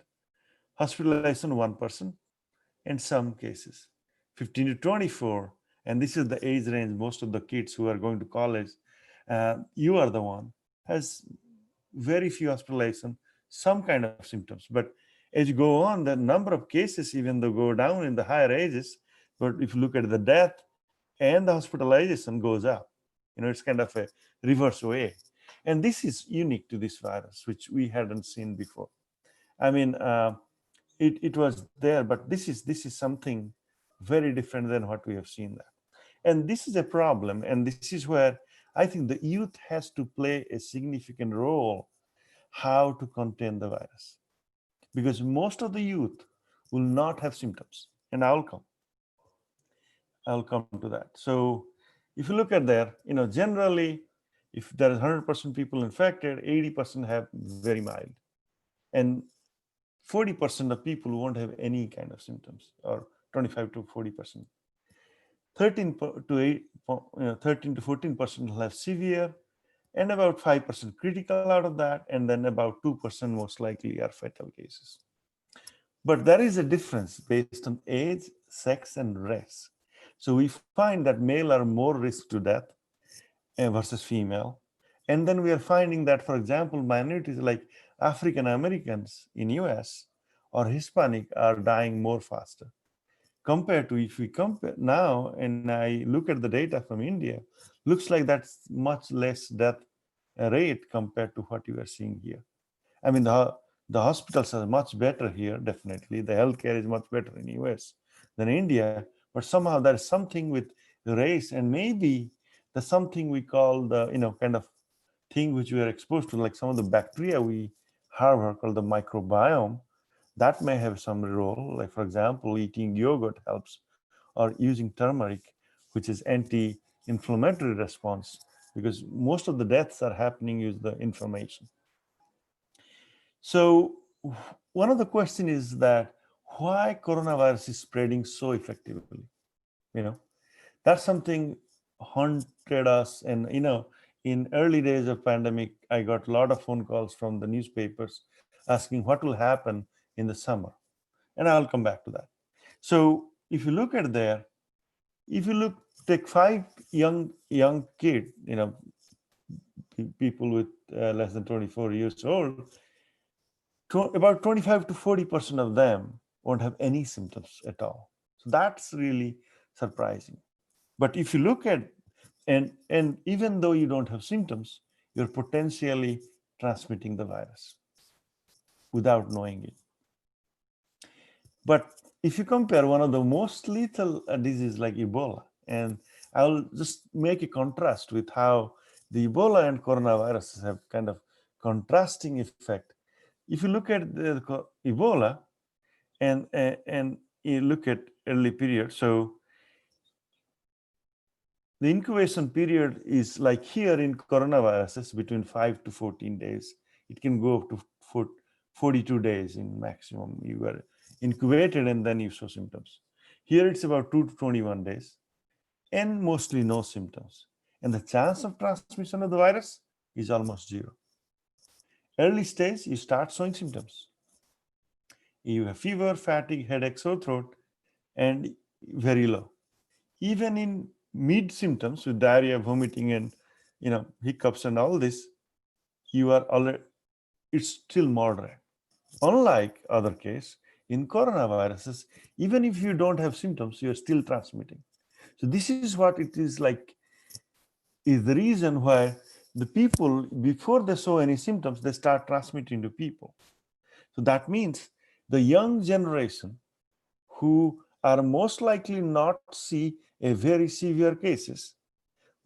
Speaker 7: hospitalization 1%, and some cases. 15 to 24, and this is the age range, most of the kids who are going to college, you are the one, has very few hospitalization, some kind of symptoms. But as you go on, the number of cases, even though go down in the higher ages, but if you look at the death and the hospitalization goes up, it's kind of a reverse way. And this is unique to this virus, which we hadn't seen before. I mean, it was there, but this is something very different than what we have seen there. And this is a problem, and this is where I think the youth has to play a significant role how to contain the virus, because most of the youth will not have symptoms, and I'll come to that. So if you look at there, generally, if there is 100% people infected, 80% have very mild, and 40% of people won't have any kind of symptoms, or 25 to 40%. 13 to 14% will have severe, and about 5% critical out of that, and then about 2% most likely are fatal cases. But there is a difference based on age, sex, and race. So we find that male are more risk to death versus female. And then we are finding that, for example, minorities like African Americans in US or Hispanic are dying more faster. Compared to, if we compare now, and I look at the data from India, looks like that's much less death rate compared to what you are seeing here. I mean, the hospitals are much better here, definitely. The healthcare is much better in US than India, but somehow there's something with race, and maybe there's something we call the, kind of thing which we are exposed to, like some of the bacteria we harbor called the microbiome, that may have some role. Like, for example, eating yogurt helps, or using turmeric, which is anti-inflammatory response, because most of the deaths are happening with the inflammation. So one of the questions is that why coronavirus is spreading so effectively? That's something haunted us. And in early days of pandemic, I got a lot of phone calls from the newspapers asking what will happen in the summer. And I'll come back to that. So if you look at there, take 5 young kid, people with less than 24 years old, about 25 to 40% of them won't have any symptoms at all. So that's really surprising. But if you look at, and even though you don't have symptoms, you're potentially transmitting the virus without knowing it. But if you compare one of the most lethal diseases like Ebola, and I'll just make a contrast with how the Ebola and coronaviruses have kind of contrasting effect. If you look at the Ebola, and you look at early period. So the incubation period is like here in coronaviruses between 5 to 14 days. It can go up to 42 days in maximum. You are incubated and then you show symptoms. Here it's about 2 to 21 days and mostly no symptoms. And the chance of transmission of the virus is almost zero. Early stage, you start showing symptoms. You have fever, fatigue, headache, sore throat, and very low. Even in mid symptoms with diarrhea, vomiting, and hiccups and all this, you are already, it's still moderate. Unlike other case, in coronaviruses, even if you don't have symptoms, you are still transmitting. So this is what it is like, is the reason why the people, before they show any symptoms, they start transmitting to people. So that means the young generation who are most likely not see a very severe cases,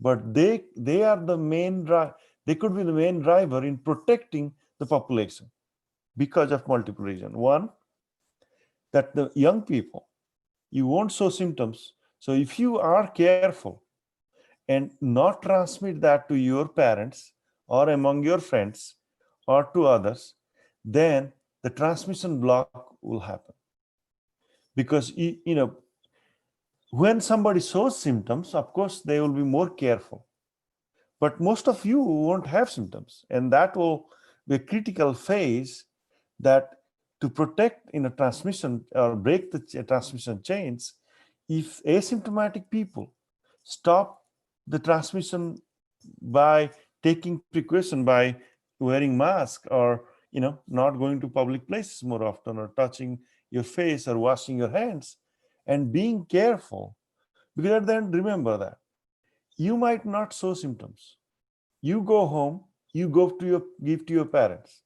Speaker 7: but they are the main they could be the main driver in protecting the population because of multiple reasons. One, that the young people, you won't show symptoms. So if you are careful and not transmit that to your parents or among your friends or to others, then the transmission block will happen. Because when somebody shows symptoms, of course they will be more careful, but most of you won't have symptoms, and that will be a critical phase that to protect in a transmission or break the transmission chains. If asymptomatic people stop the transmission by taking precaution, by wearing mask, or not going to public places more often, or touching your face or washing your hands and being careful, because at the end, remember that you might not show symptoms. You go home, you give to your parents,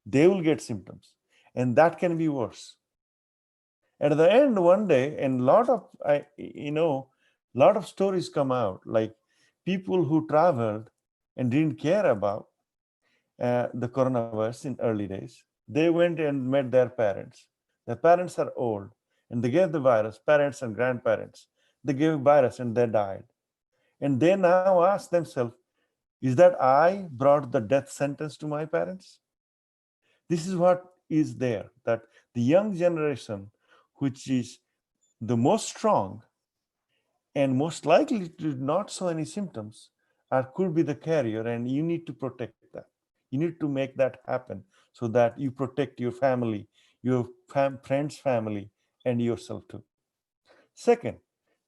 Speaker 7: they will get symptoms, and that can be worse. At the end, one day, and lot of stories come out, like people who traveled and didn't care about the coronavirus in early days. They went and met their parents. Their parents are old, and they gave the virus. Parents and grandparents, they gave virus and they died. And they now ask themselves, is that I brought the death sentence to my parents? This is what is there, that the young generation, which is the most strong and most likely to not show any symptoms, could be the carrier, and you need to protect that. You need to make that happen so that you protect your family, your friend's family, and yourself too. Second,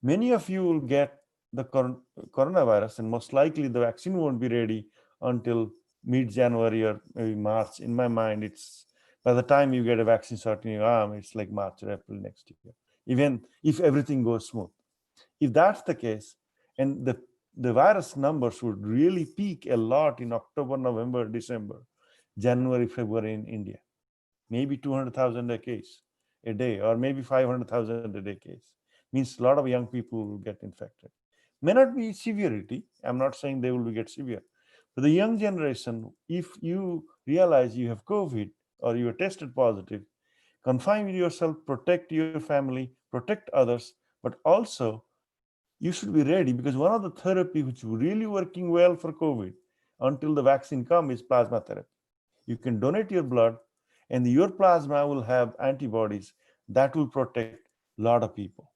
Speaker 7: many of you will get the coronavirus, and most likely the vaccine won't be ready until mid-January or maybe March. In my mind, it's by the time you get a vaccine shot in your arm, it's like March or April next year, even if everything goes smooth. If that's the case, and the virus numbers would really peak a lot in October, November, December, January, February in India, maybe 200,000 a case a day, or maybe 500,000 a day case, means a lot of young people will get infected. May not be severity, I'm not saying they will get severe, but the young generation, if you realize you have COVID or you are tested positive, confine yourself, protect your family, protect others, but also you should be ready, because one of the therapy which is really working well for COVID until the vaccine comes is plasma therapy. You can donate your blood, and your plasma will have antibodies that will protect a lot of people,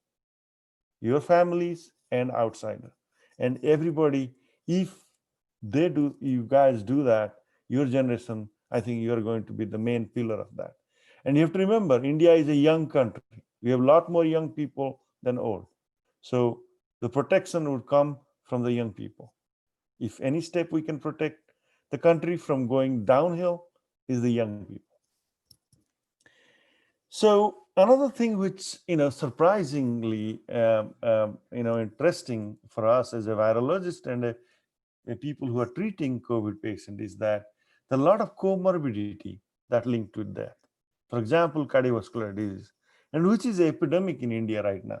Speaker 7: your families and outsider, and everybody. If you guys do that, your generation, I think you're going to be the main pillar of that. And you have to remember, India is a young country. We have a lot more young people than old. So the protection would come from the young people. If any step we can protect the country from going downhill is the young people. So another thing which surprisingly interesting for us as a virologist and a people who are treating COVID patients is that there are a lot of comorbidity that linked with that. For example, cardiovascular disease, and which is an epidemic in India right now.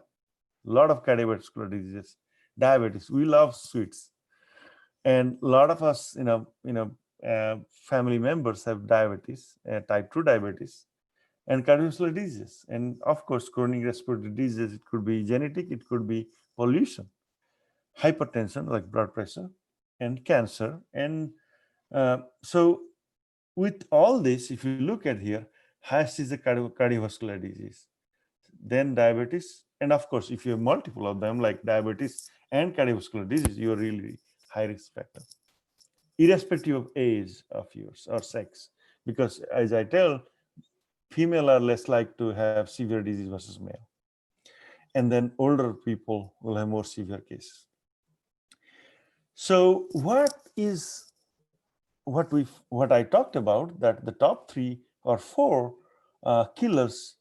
Speaker 7: A lot of cardiovascular diseases, diabetes. We love sweets, and a lot of us, family members have diabetes, type 2 diabetes, and cardiovascular disease. And of course, chronic respiratory disease, it could be genetic, it could be pollution, hypertension like blood pressure, and cancer. And so with all this, if you look at here, highest is the cardiovascular disease, then diabetes, and of course, if you have multiple of them like diabetes and cardiovascular disease, you're really high risk factor, irrespective of age of yours or sex. Because as I tell, female are less likely to have severe disease versus male. And then older people will have more severe cases. So what I talked about, that the top 3 or 4 killers,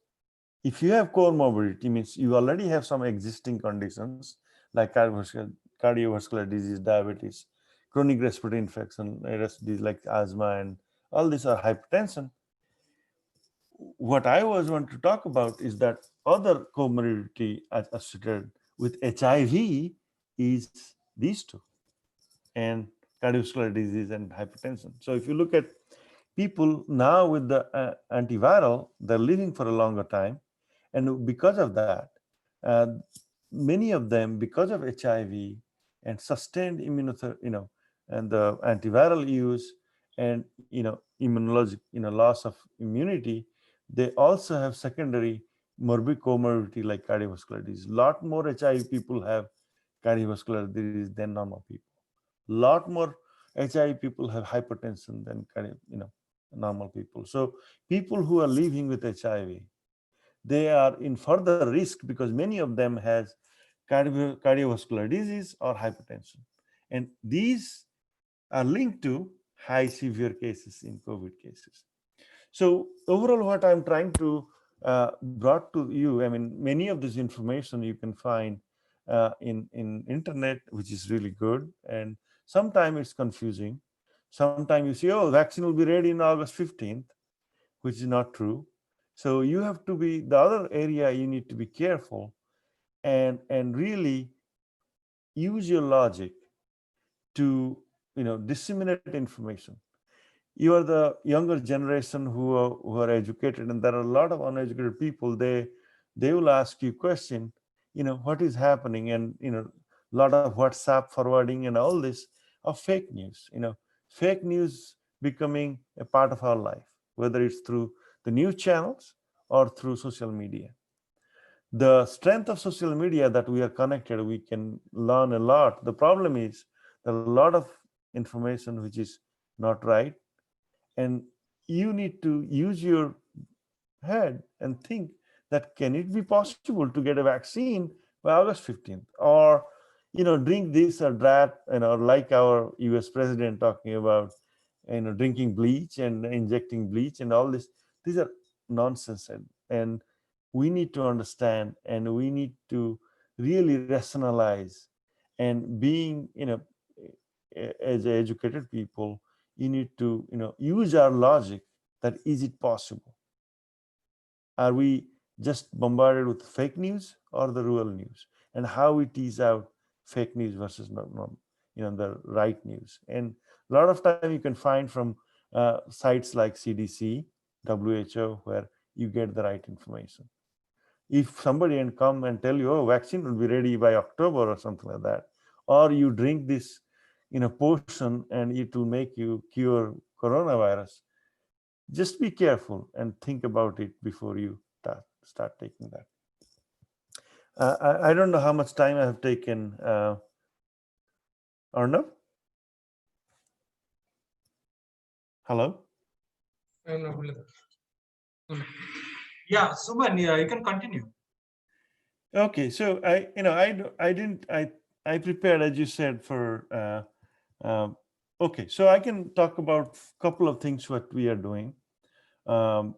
Speaker 7: if you have comorbidity, means you already have some existing conditions like cardiovascular disease, diabetes, chronic respiratory infection, disease like asthma, and all these are hypertension. What I was want to talk about is that other comorbidity associated with HIV is these 2, and cardiovascular disease and hypertension. So if you look at people now with the antiviral, they're living for a longer time. And because of that, uh, many of them, because of HIV and sustained immunotherapy, and the antiviral use and, immunologic, loss of immunity, they also have secondary morbid comorbidity like cardiovascular disease. A lot more HIV people have cardiovascular disease than normal people. Lot more HIV people have hypertension than normal people. So people who are living with HIV, they are in further risk because many of them has cardiovascular disease or hypertension, and these are linked to high severe cases in COVID cases. So overall, what I'm trying to brought to you, I mean, many of this information you can find in internet, which is really good. And sometimes it's confusing. Sometimes you see, oh, vaccine will be ready in August 15th, which is not true. So you have to be, the other area you need to be careful and really use your logic to disseminate information. You are the younger generation who are educated, and there are a lot of uneducated people. They will ask you question, what is happening, and a lot of WhatsApp forwarding and all this of fake news. Fake news becoming a part of our life, whether it's through the news channels or through social media. The strength of social media, that we are connected, we can learn a lot. The problem is there are a lot of information which is not right, and you need to use your head and think that can it be possible to get a vaccine by August 15th, or drink this or that, like our US president talking about drinking bleach and injecting bleach and all this. These are nonsense, and we need to understand, and we need to really rationalize. And being as educated people, you need to use our logic, that is it possible? Are we just bombarded with fake news or the real news? And how we tease out fake news versus the right news. And a lot of time you can find from sites like CDC, WHO, where you get the right information. If somebody can come and tell you, oh, vaccine will be ready by October or something like that, or you drink this potion and it will make you cure coronavirus, just be careful and think about it before you start taking that. I don't know how much time I have taken. Arnav? Hello?
Speaker 6: Yeah, Suman, yeah, you can continue.
Speaker 7: Okay, so I prepared, as you said, for okay, so I can talk about a couple of things what we are doing. So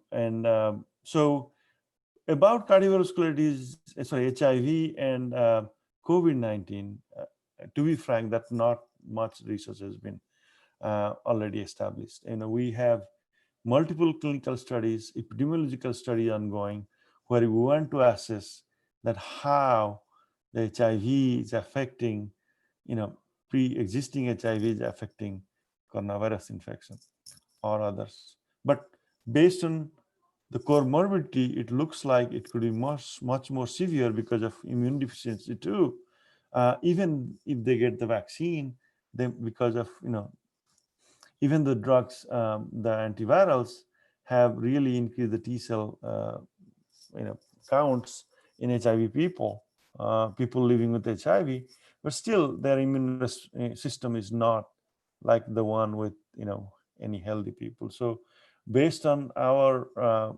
Speaker 7: about cardiovascular disease, sorry, HIV and COVID-19, to be frank, that not much research has been already established. We have multiple clinical studies, epidemiological study ongoing, where we want to assess that how the HIV is affecting, pre-existing HIV is affecting coronavirus infection or others. But based on the comorbidity, it looks like it could be much more severe because of immune deficiency too. Even if they get the vaccine, then because of, even the drugs, the antivirals have really increased the T cell, counts in HIV people, people living with HIV, but still their immune system is not like the one with, any healthy people. So based on our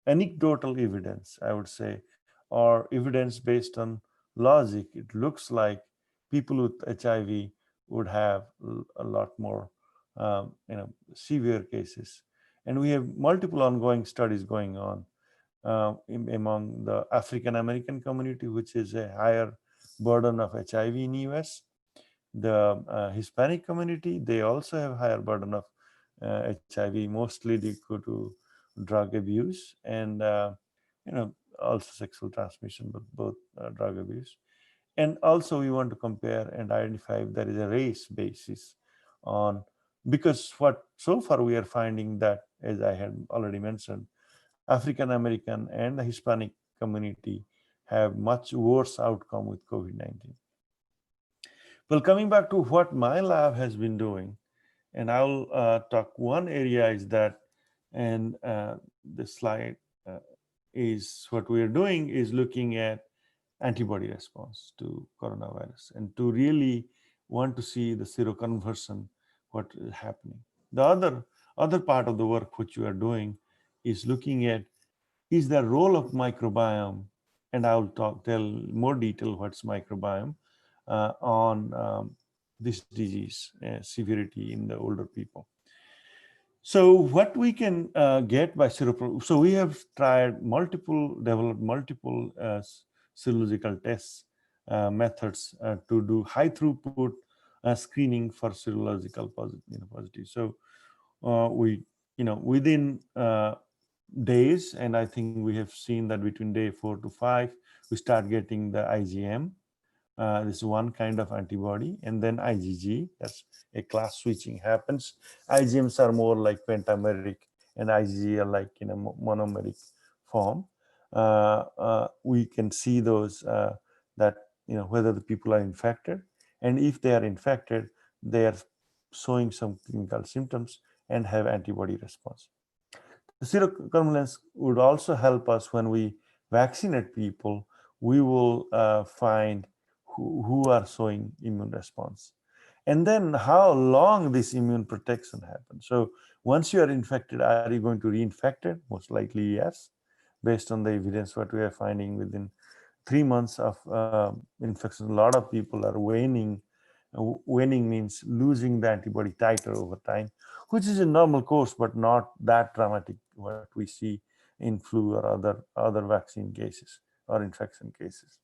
Speaker 7: anecdotal evidence, I would say, or evidence based on logic, it looks like people with HIV would have a lot more, severe cases. And we have multiple ongoing studies going on among the African American community, which is a higher burden of HIV in US. The Hispanic community, they also have higher burden of HIV, mostly due to drug abuse and also sexual transmission, but both drug abuse. And also we want to compare and identify if there is a race basis on, because what so far we are finding that, as I had already mentioned, African American and the Hispanic community have much worse outcome with COVID-19. Well, coming back to what my lab has been doing, and I'll talk one area is that, and this slide is what we are doing is looking at antibody response to coronavirus and to really want to see the seroconversion, what is happening. The other part of the work which you are doing is looking at is the role of microbiome, and I'll tell more detail what's microbiome on this disease severity in the older people. So what we can get by so we have developed multiple serological tests methods to do high throughput screening for serological positive. So we, within days, and I think we have seen that between day 4 to 5, we start getting the IgM. This is one kind of antibody, and then IgG, that's a class switching happens. IgMs are more like pentameric, and IgG are like in a monomeric form. We can see those that, whether the people are infected, and if they are infected, they are showing some clinical symptoms and have antibody response. The seroconvergence would also help us when we vaccinate people. We will find who are showing immune response, and then how long this immune protection happens. So once you are infected, are you going to reinfect it? Most likely yes, based on the evidence what we are finding within 3 months of infection. A lot of people are waning. Waning means losing the antibody titer over time, which is a normal course, but not that dramatic what we see in flu or other vaccine cases or infection cases.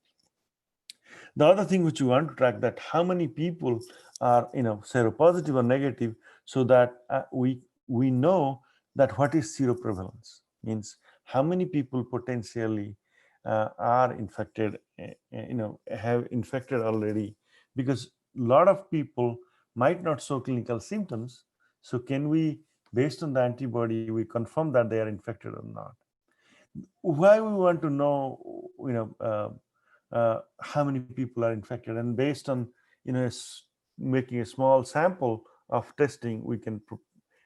Speaker 7: The other thing which you want to track, that how many people are seropositive or negative, so that we know that what is seroprevalence, means how many people potentially are infected, have infected already, because a lot of people might not show clinical symptoms. So can we, based on the antibody, we confirm that they are infected or not? Why we want to know, how many people are infected, and based on making a small sample of testing, we can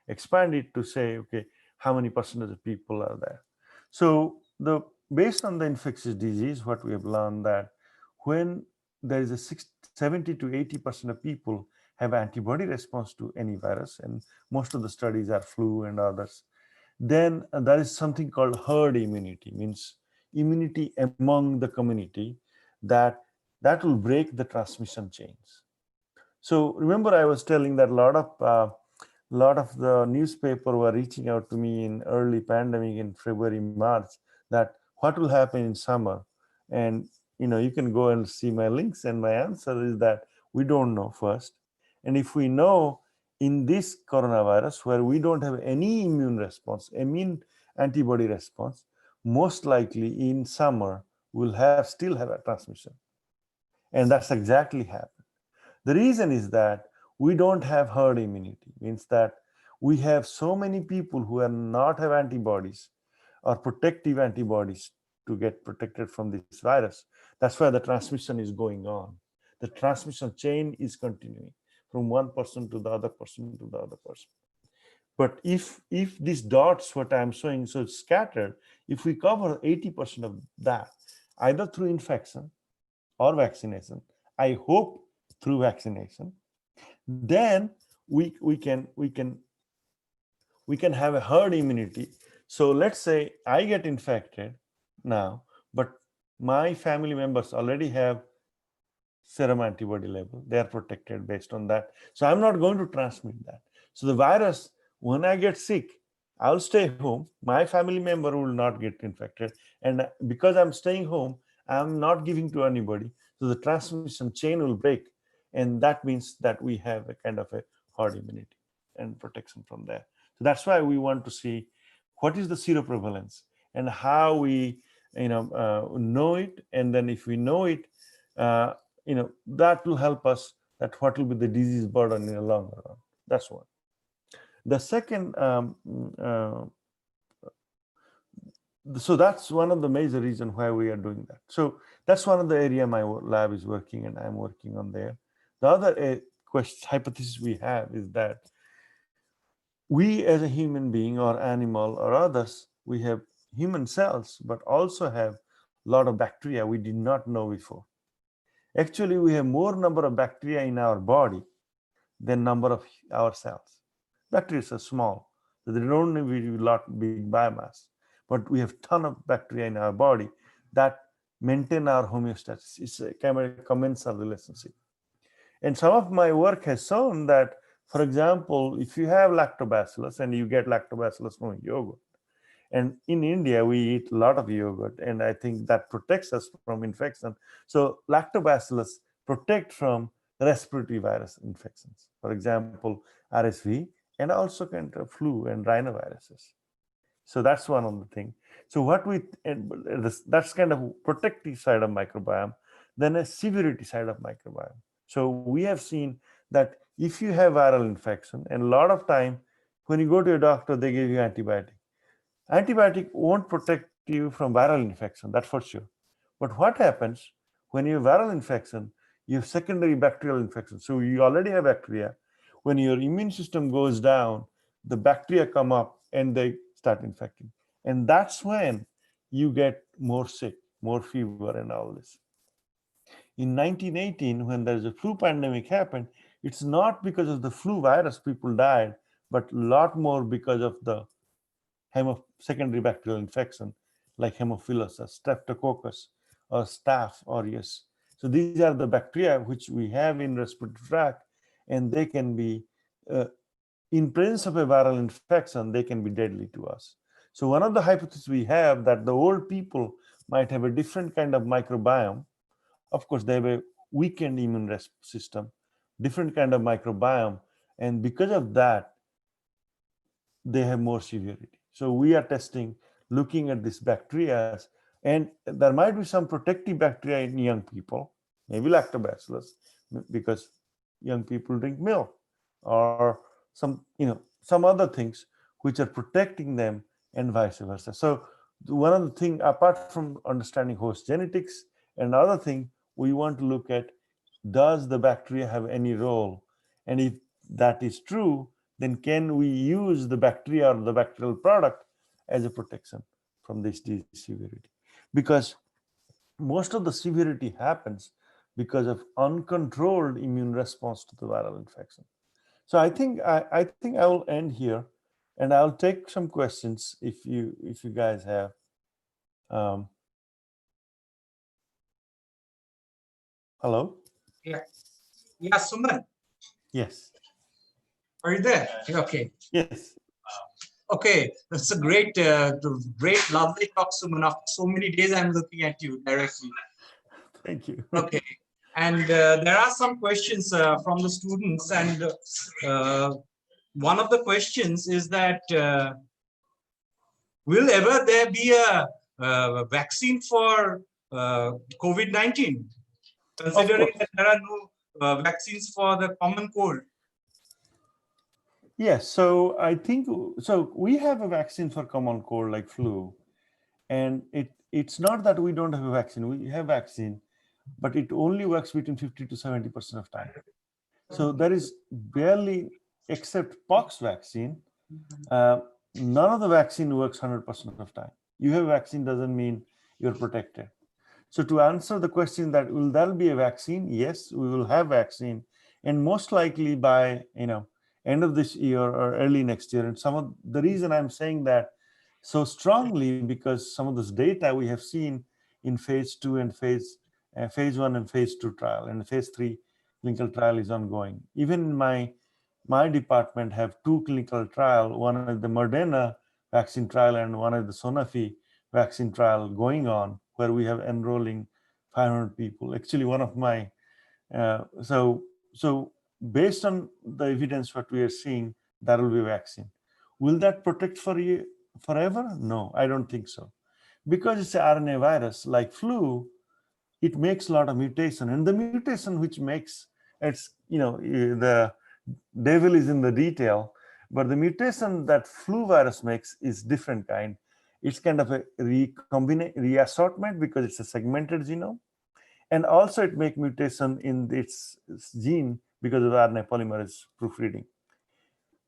Speaker 7: expand it to say, okay, how many percentage of people are there. So based on the infectious disease, what we have learned that when there is a 70 to 80% of people have antibody response to any virus, and most of the studies are flu and others, then there is something called herd immunity, means immunity among the community, that will break the transmission chains. So remember, I was telling that a lot of the newspaper were reaching out to me in early pandemic in February, March, that what will happen in summer. And you can go and see my links, and my answer is that we don't know first. And if we know in this coronavirus, where we don't have any immune response, antibody response, most likely in summer we'll still have a transmission. And that's exactly happened. The reason is that we don't have herd immunity, means that we have so many people who are not have antibodies, or protective antibodies to get protected from this virus. That's why the transmission is going on. The transmission chain is continuing from one person to the other person to the other person. But if these dots, what I'm showing, so it's scattered, if we cover 80% of that, either through infection or vaccination, I hope through vaccination, then we can have a herd immunity. So let's say I get infected now, but my family members already have serum antibody level. They are protected based on that. So I'm not going to transmit that. So the virus, when I get sick, I'll stay home. My family member will not get infected. And because I'm staying home, I'm not giving to anybody. So the transmission chain will break. And that means that we have a kind of a herd immunity and protection from there. So that's why we want to see what is the seroprevalence and how we know it. And then if we know it, that will help us that what will be the disease burden in the longer run. That's one. The second, so that's one of the major reasons why we are doing that. So that's one of the area my lab is working and I'm working on there. The other hypothesis we have is that we as a human being or animal or others, we have human cells, but also have a lot of bacteria we did not know before. Actually, we have more number of bacteria in our body than number of our cells. Bacteria are small, so they don't need a lot big biomass, but we have ton of bacteria in our body that maintain our homeostasis. It's a kind of commensal relationship. And some of my work has shown that, for example, if you have lactobacillus and you get lactobacillus from yogurt, and in India, we eat a lot of yogurt, and I think that protects us from infection. So lactobacillus protect from respiratory virus infections, for example, RSV, and also kind of flu and rhinoviruses. So that's one of the things. So that's kind of protective side of microbiome, then a severity side of microbiome. So we have seen that if you have viral infection, and a lot of time when you go to a doctor, they give you antibiotic. Antibiotic won't protect you from viral infection, that's for sure. But what happens when you have viral infection, you have secondary bacterial infection. So you already have bacteria. When your immune system goes down, the bacteria come up and they start infecting. And that's when you get more sick, more fever and all this. In 1918, when there's a flu pandemic happened, it's not because of the flu virus people died, but a lot more because of the secondary bacterial infection like Haemophilus or Streptococcus or Staph aureus. So these are the bacteria which we have in respiratory tract, and they can be, in presence of a viral infection, they can be deadly to us. So one of the hypotheses we have that the old people might have a different kind of microbiome. Of course, they have a weakened immune system, different kind of microbiome, and because of that, they have more severity. So we are testing, looking at these bacteria, and there might be some protective bacteria in young people, maybe lactobacillus, because young people drink milk, or some other things which are protecting them, and vice versa. So one of the things, apart from understanding host genetics, and other thing, we want to look at, does the bacteria have any role? And if that is true, then can we use the bacteria or the bacterial product as a protection from this disease severity? Because most of the severity happens because of uncontrolled immune response to the viral infection. So I think I will end here, and I'll take some questions if you guys have. Hello?
Speaker 6: Yeah, Suman,
Speaker 7: Yes.
Speaker 6: are you there? Okay.
Speaker 7: Yes.
Speaker 6: Okay, that's a great, lovely talk, Suman. After so many days, I'm looking at you directly.
Speaker 7: Thank you.
Speaker 6: Okay, and there are some questions from the students, and one of the questions is that will ever there be a vaccine for COVID-19? Considering that there are no vaccines for the common cold.
Speaker 7: Yes, so I think, so we have a vaccine for common cold like flu, And it's not that we don't have a vaccine. We have vaccine, but it only works between 50 to 70% of time. So there is barely, except pox vaccine, none of the vaccine works 100% of time. You have vaccine doesn't mean you're protected. So to answer the question that will there be a vaccine? Yes, we will have vaccine, and most likely by end of this year or early next year. And some of the reason I'm saying that so strongly because some of this data we have seen in phase 2 and phase 1 and phase 2 trial, and phase 3 clinical trial is ongoing. Even in my department have 2 clinical trial. One is the Moderna vaccine trial and one is the Sanofi vaccine trial going on, where we have enrolling 500 people. Actually, one of my so based on the evidence what we are seeing, there will be a vaccine. Will that protect for you forever? No, I don't think so, because it's an RNA virus like flu. It makes a lot of mutation, and the mutation which makes it's the devil is in the detail, but the mutation that flu virus makes is different kind. It's kind of a reassortment because it's a segmented genome, and also it makes mutation in its gene because of RNA polymerase proofreading.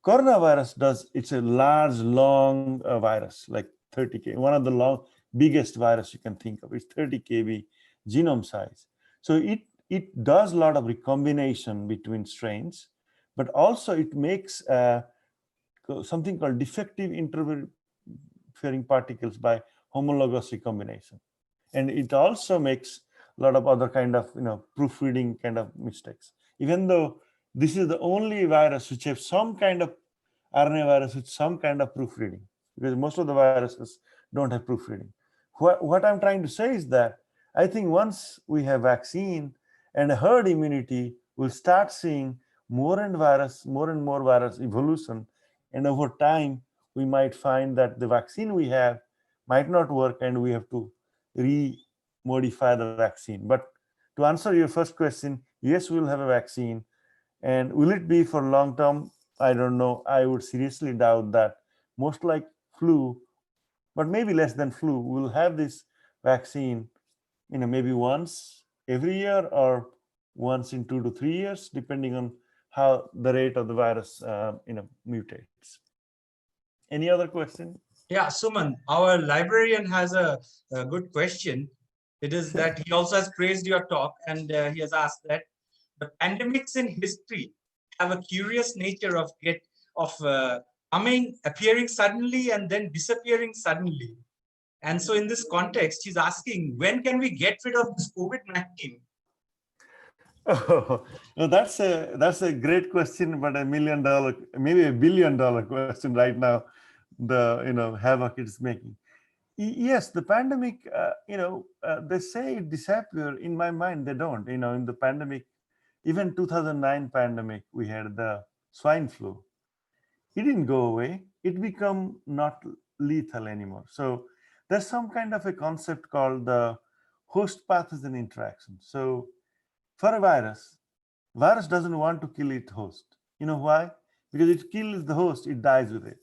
Speaker 7: Coronavirus does, it's a large, long virus, like 30 kb, one of the biggest virus you can think of. It's 30 kb genome size. So it does a lot of recombination between strains, but also it makes something called defective interfering particles by homologous recombination. And it also makes a lot of other kind of proofreading kind of mistakes. Even though this is the only virus which have some kind of RNA virus with some kind of proofreading, because most of the viruses don't have proofreading. What I'm trying to say is that I think once we have vaccine and herd immunity, we'll start seeing more and more virus evolution, and over time we might find that the vaccine we have might not work and we have to modify the vaccine. But to answer your first question, yes, we'll have a vaccine. And will it be for long term? I don't know. I would seriously doubt that. Most like flu, but maybe less than flu, we'll have this vaccine, maybe once every year or once in 2 to 3 years, depending on how the rate of the virus, mutates. Any other question?
Speaker 6: Yeah, Suman, our librarian has a good question. It is that he also has praised your talk, and he has asked that the pandemics in history have a curious nature of appearing suddenly and then disappearing suddenly. And so in this context, he's asking, when can we get rid of this COVID-19?
Speaker 7: Oh, no, that's a great question, but $1 million, maybe $1 billion question right now. The havoc it's making. Yes, the pandemic. They say it disappear. In my mind, they don't. In the pandemic, even 2009 pandemic, we had the swine flu. It didn't go away. It become not lethal anymore. So there's some kind of a concept called the host pathogen interaction. So for a virus doesn't want to kill its host. You know why? Because it kills the host, it dies with it.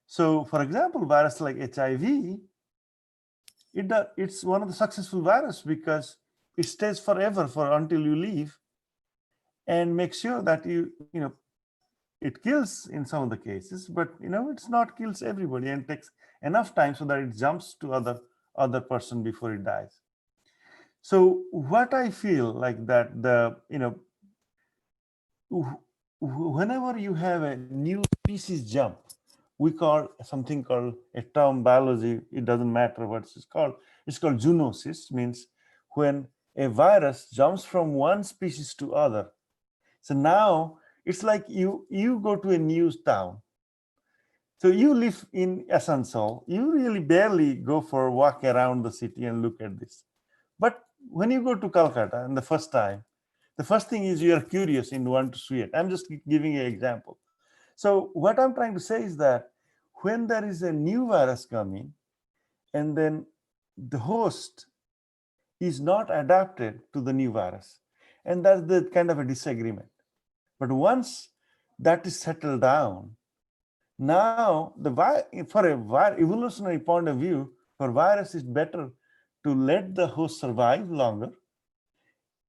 Speaker 7: So for example, virus like HIV, it's one of the successful viruses because it stays forever until you leave, and make sure that it kills in some of the cases, but it's not kills everybody, and takes enough time so that it jumps to other person before it dies. So what I feel like that whenever you have a new species jump, we call something called a term biology. It doesn't matter what it's called. It's called zoonosis, means when a virus jumps from one species to other. So now it's like you go to a new town. So you live in Asansol. You really barely go for a walk around the city and look at this. But when you go to Calcutta and the first time, the first thing is you are curious and want to see it. I'm just giving you an example. So what I'm trying to say is that when there is a new virus coming, and then the host is not adapted to the new virus, and that's the kind of a disagreement. But once that is settled down, now for a evolutionary point of view, For virus, it's better to let the host survive longer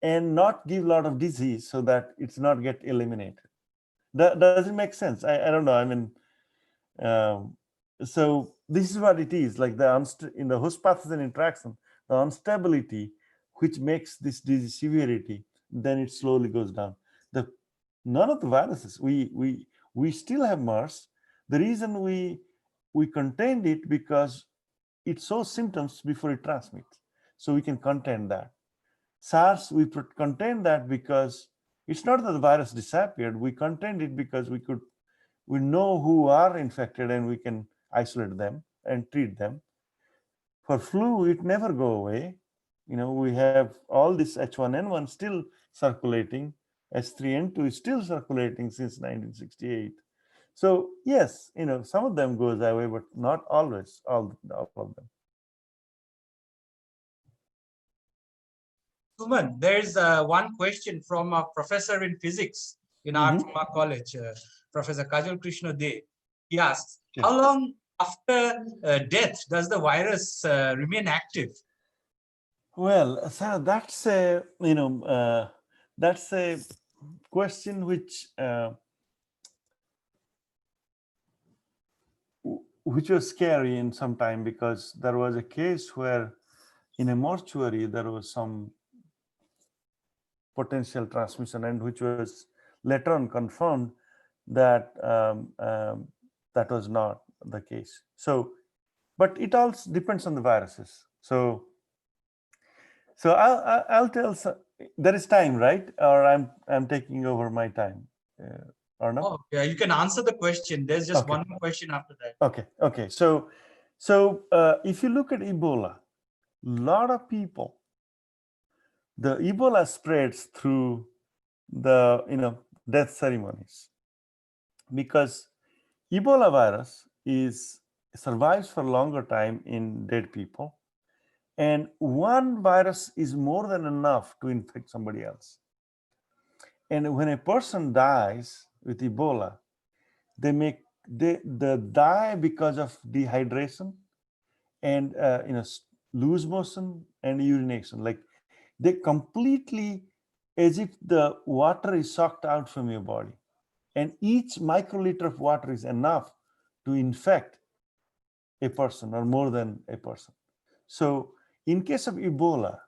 Speaker 7: and not give a lot of disease so that it's not get eliminated. Does it make sense? I don't know. I mean, so this is what it is, like in the host pathogen interaction, the instability which makes this disease severity, then it slowly goes down. None of the viruses, we still have MERS. The reason we contained it because it shows symptoms before it transmits, so we can contain that. SARS, we contained that because it's not that the virus disappeared. We contained it because we know who are infected and we can isolate them and treat them. For flu, it never go away. We have all this H1N1 still circulating. H3N2 is still circulating since 1968. So yes, some of them goes away, but not always, all of them.
Speaker 6: Suman, there's one question from a professor in physics in
Speaker 7: Mhm.
Speaker 6: our college, Professor Kajal Krishna De. He asks,
Speaker 7: Yes.
Speaker 6: how long after death does the virus remain active?
Speaker 7: Well, so that's a question which was scary in some time, because there was a case where in a mortuary there was some potential transmission, and which was later on confirmed that that was not the case. So, but it all depends on the viruses. So I'll tell. There is time, right? Or I'm taking over my time, or no?
Speaker 6: Oh, yeah, you can answer the question. There's just
Speaker 7: Okay.
Speaker 6: one more question after that.
Speaker 7: Okay. So if you look at Ebola, a lot of people, the Ebola spreads through the death ceremonies, because Ebola virus survives for a longer time in dead people, and one virus is more than enough to infect somebody else. And when a person dies with Ebola, they die because of dehydration and loose motion and urination. Like, they completely, as if the water is sucked out from your body, and each microliter of water is enough to infect a person or more than a person. So in case of Ebola,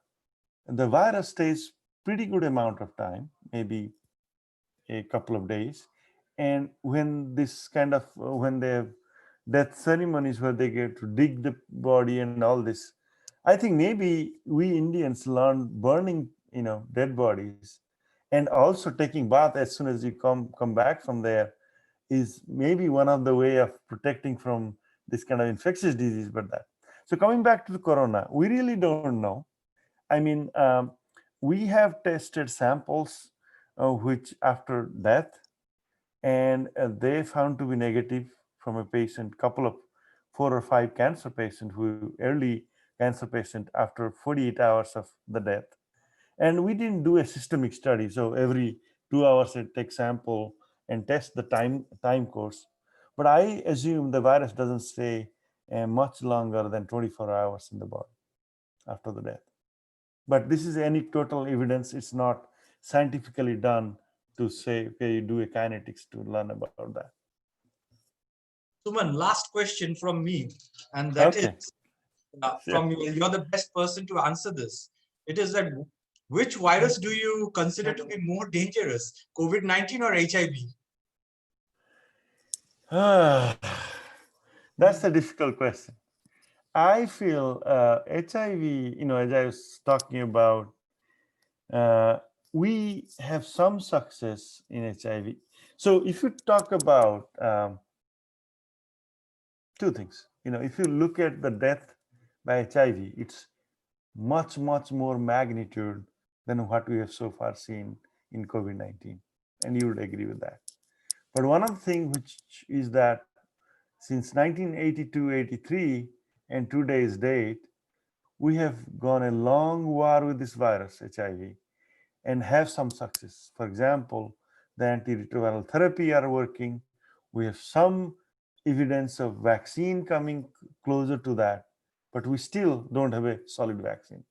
Speaker 7: the virus stays pretty good amount of time, maybe a couple of days. And when this kind of when they have death ceremonies where they get to dig the body and all this, I think maybe we Indians learn burning dead bodies, and also taking bath as soon as you come back from there is maybe one of the way of protecting from this kind of infectious disease. But so coming back to the corona, we really don't know. I mean, we have tested samples which after death, and they found to be negative from a patient, couple of 4 or 5 cancer patients, who early cancer patient after 48 hours of the death. And we didn't do a systemic study, so every 2 hours it takes sample and test the time course. But I assume the virus doesn't stay much longer than 24 hours in the body after the death. But this is anecdotal evidence. It's not scientifically done to say, okay, you do a kinetics to learn about that.
Speaker 6: Suman, last question from me, and that
Speaker 7: Okay.
Speaker 6: is from you. You're the best person to answer this. It is that which virus do you consider to be more dangerous, COVID-19 or HIV?
Speaker 7: That's a difficult question. I feel HIV, as I was talking about, we have some success in HIV. So if you talk about two things, if you look at the death by HIV, it's much more magnitude than what we have so far seen in COVID-19. And you would agree with that. But one of the things which is that since 1982-83 and today's date, we have gone a long war with this virus, HIV, and have some success. For example, the antiretroviral therapy are working. We have some evidence of vaccine coming closer to that. but we still don't have a solid vaccine.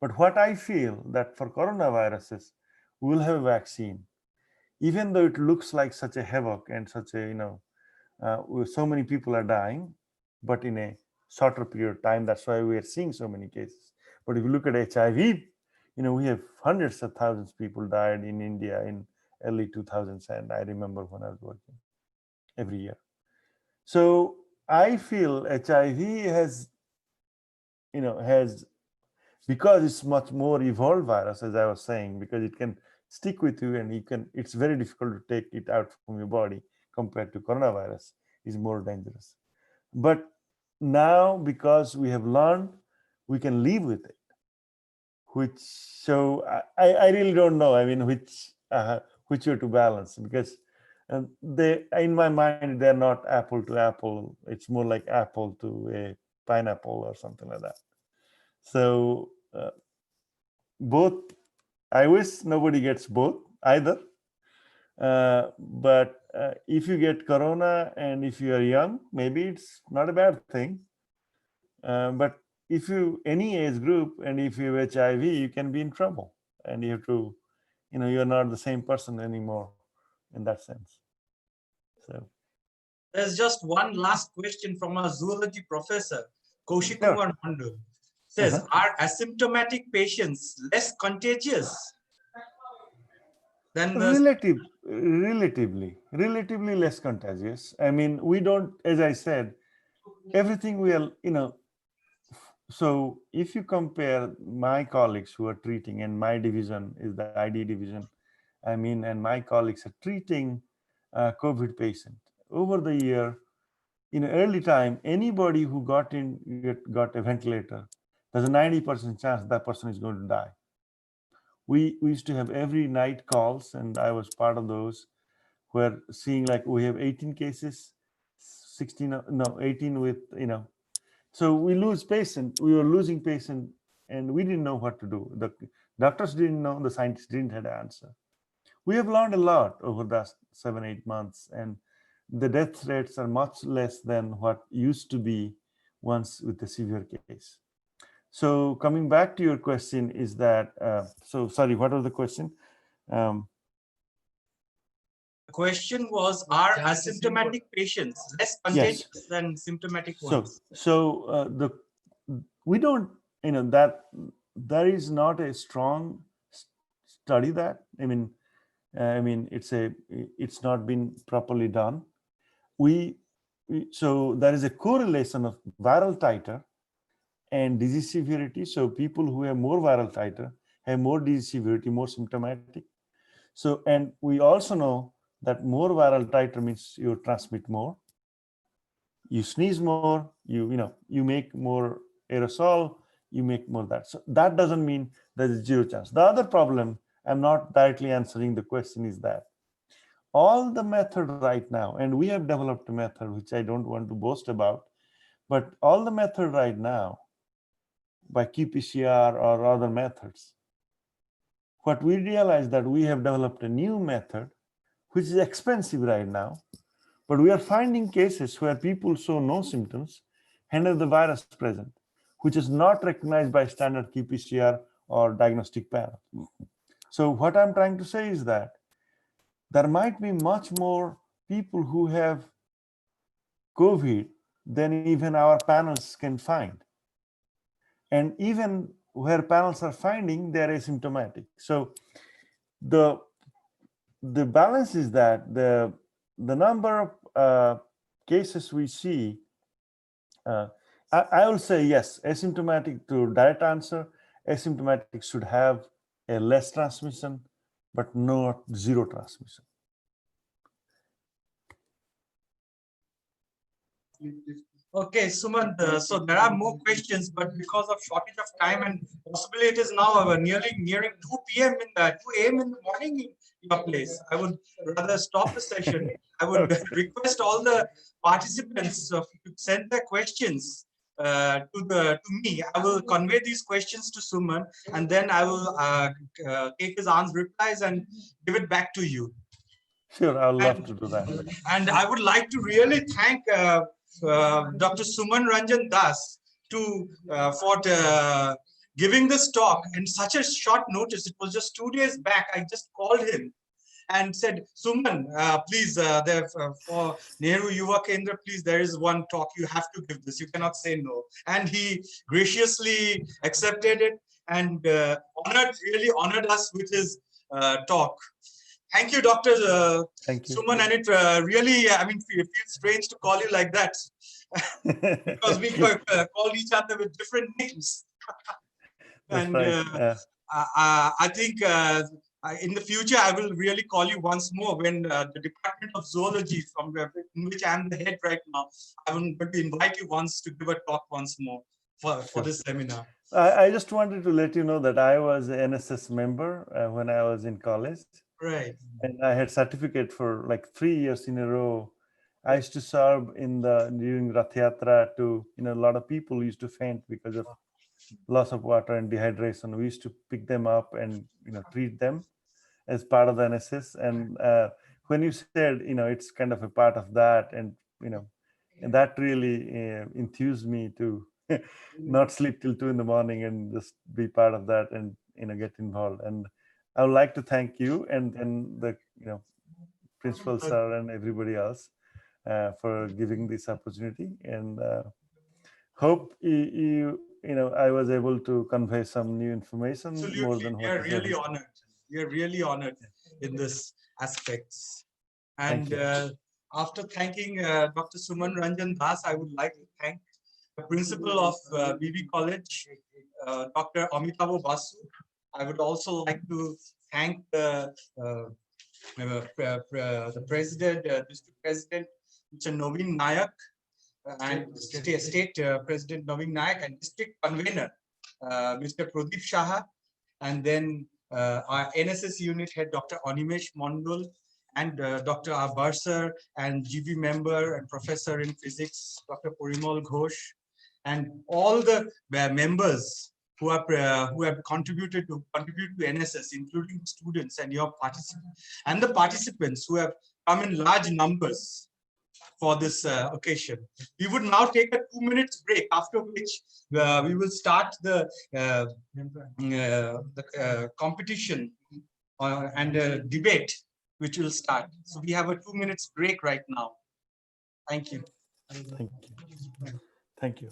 Speaker 7: But what I feel that for coronaviruses, we will have a vaccine, even though it looks like such a havoc and such a, so many people are dying, but in a shorter period of time. That's why we are seeing so many cases. But if you look at HIV, we have hundreds of thousands of people died in India in early 2000s, and I remember when I was working every year. So I feel HIV has because it's much more evolved virus, as I was saying, because it can stick with you and it's very difficult to take it out from your body compared to coronavirus is more dangerous. But now, because we have learned, we can live with it. So I really don't know. I mean, which way to balance, because they, in my mind, they're not apple to apple. It's more like apple to a pineapple or something like that. So both, I wish nobody gets both either. But if you get corona and if you are young, maybe it's not a bad thing. But if you, any age group, and if you have HIV, you can be in trouble, and you have to, you're not the same person anymore in that sense. So
Speaker 6: There's just one last question from our zoology professor, Kaushik
Speaker 7: Sure.
Speaker 6: Kumar Mandal. Says,
Speaker 7: Uh-huh.
Speaker 6: are asymptomatic patients less contagious than the
Speaker 7: relatively less contagious. I mean, we don't, as I said, everything we are, so if you compare my colleagues who are treating, and my division is the ID division, and my colleagues are treating COVID patient over the year, in early time, anybody who got a ventilator, there's a 90% chance that person is going to die. We used to have every night calls, and I was part of those, where seeing like we have 18 cases, 18 with, so we lose patient, we were losing patient, and we didn't know what to do. The doctors didn't know, the scientists didn't have the answer. We have learned a lot over the 7-8 months, and the death rates are much less than what used to be once with the severe case. So coming back to your question is that, so sorry, what was the question?
Speaker 6: The question was, are asymptomatic patients less contagious than symptomatic ones?
Speaker 7: We don't, that there is not a strong study that, it's not been properly done. So there is a correlation of viral titer and disease severity. So people who have more viral titer have more disease severity, more symptomatic. So, and we also know that more viral titer means you transmit more, you sneeze more, you make more aerosol, you make more that. So that doesn't mean there's zero chance. The other problem, I'm not directly answering the question, is that all the method right now, and we have developed a method which I don't want to boast about, but all the method right now by qPCR or other methods, what we realize that we have developed a new method which is expensive right now, but we are finding cases where people show no symptoms and have the virus present, which is not recognized by standard qPCR or diagnostic panel. So what I'm trying to say is that there might be much more people who have COVID than even our panels can find. And even where panels are finding, they're asymptomatic. So the balance is that the number of cases we see, I will say yes, asymptomatic, to direct answer, asymptomatic should have a less transmission, but not zero transmission.
Speaker 6: Okay, Sumant, so there are more questions, but because of shortage of time, and possibly it is now nearing 2 p.m. 2 a.m. in the morning in your place, I would rather stop the session. I would request all the participants to send their questions to me. I will convey these questions to Suman, and then I will take his replies and give it back to you.
Speaker 7: Sure, I would love to do that.
Speaker 6: And I would like to really thank Dr. Suman Ranjan Das to for giving this talk in such a short notice. It was just 2 days back. I just called him and said, Suman, please, for Nehru Yuva Kendra, please, there is one talk. You have to give this. You cannot say no. And he graciously accepted it and really honored us with his talk. Thank you, Dr.
Speaker 7: Thank you.
Speaker 6: Suman. And it really, I mean, it feels strange to call you like that because we call each other with different names.
Speaker 7: That's
Speaker 6: And
Speaker 7: right.
Speaker 6: I think in the future, I will really call you once more when the Department of Zoology, in which I'm the head right now, I'm going to invite you once to give a talk once more for this seminar.
Speaker 7: I just wanted to let you know that I was an NSS member when I was in college.
Speaker 6: Right.
Speaker 7: And I had certificate for like 3 years in a row. I used to serve during Rath Yatra to, a lot of people used to faint because of loss of water and dehydration. We used to pick them up and, treat them as part of the NSS. And when you said, it's kind of a part of that, and, and that really enthused me to not sleep till 2 in the morning and just be part of that and, get involved. And I would like to thank you and the, principal sir and everybody else for giving this opportunity, and hope I was able to convey some new information.
Speaker 6: Absolutely.
Speaker 7: More than
Speaker 6: We
Speaker 7: what
Speaker 6: are
Speaker 7: is
Speaker 6: really
Speaker 7: already.
Speaker 6: honored. We are really honored in this aspects.
Speaker 7: Thank
Speaker 6: And after thanking Dr. Suman Ranjan Das, I would like to thank the principal of B.B. College, Dr. Amitavo Basu. I would also like to thank the president, district president, Mr. Naveen Nayak, and state president Naveen Nayak, and district convener, Mr. Pradeep Shaha, and then our NSS unit head, Dr. Animesh Mondol, and Dr. Abarsar, and GB member and professor in physics, Dr. Porimal Ghosh, and all the members who have contributed to NSS, including students and your participants, and the participants who have come in large numbers for this occasion. We would now take a 2 minutes break, after which we will start the competition and debate, which will start. So we have a 2 minutes break right now. Thank you.
Speaker 7: Thank you. Thank you.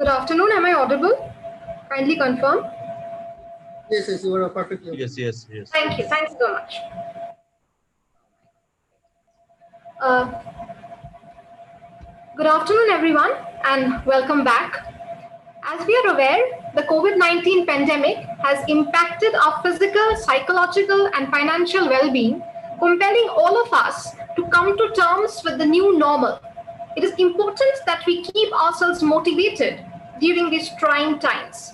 Speaker 8: Good afternoon. Am I audible? Kindly confirm.
Speaker 4: Yes, yes, you are perfectly.
Speaker 1: Yes, yes, yes.
Speaker 8: Thank you. Thanks so much. Uh, Good afternoon, everyone, and welcome back. As we are aware, the COVID-19 pandemic has impacted our physical, psychological, and financial well-being, compelling all of us to come to terms with the new normal. It is important that we keep ourselves motivated during these trying times.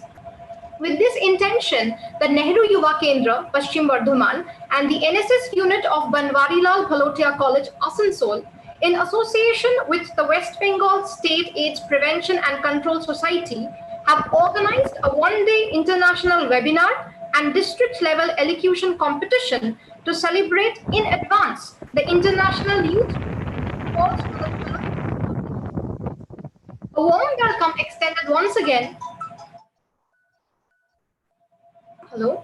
Speaker 8: With this intention, the Nehru Yuva Kendra, Paschim Bardhaman, and the NSS unit of Banwarilal Bhalotia College, Asansol, in association with the West Bengal State AIDS Prevention and Control Society, have organized a one-day international webinar and district-level elocution competition to celebrate in advance the International Youth Calls for the 12th. A warm welcome extended once again. Hello?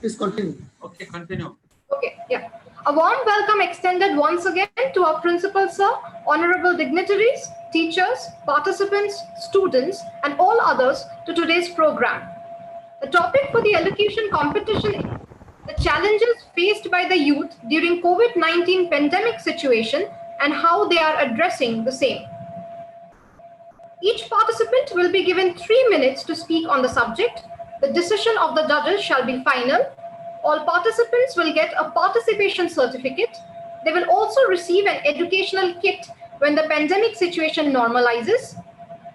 Speaker 4: Please continue.
Speaker 3: Okay, continue.
Speaker 8: Okay, yeah. A warm welcome extended once again to our principal, sir, honorable dignitaries, teachers, participants, students, and all others to today's program. The topic for the elocution competition is the challenges faced by the youth during COVID-19 pandemic situation and how they are addressing the same. Each participant will be given 3 minutes to speak on the subject. The decision of the judges shall be final. All participants will get a participation certificate. They will also receive an educational kit when the pandemic situation normalizes.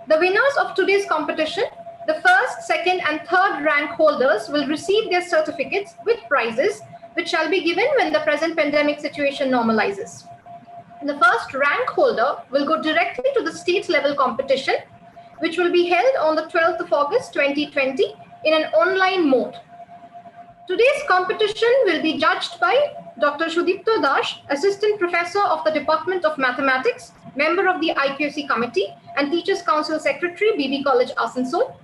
Speaker 8: The winners of today's competition, the first, second, and third rank holders will receive their certificates with prizes, which shall be given when the present pandemic situation normalizes. The first rank holder will go directly to the state level competition, which will be held on the 12th of August 2020 in an online mode. Today's competition will be judged by Dr. Shudipto Dash, Assistant Professor of the Department of Mathematics, member of the IQAC Committee, and Teachers Council Secretary, B.B. College, Asansol.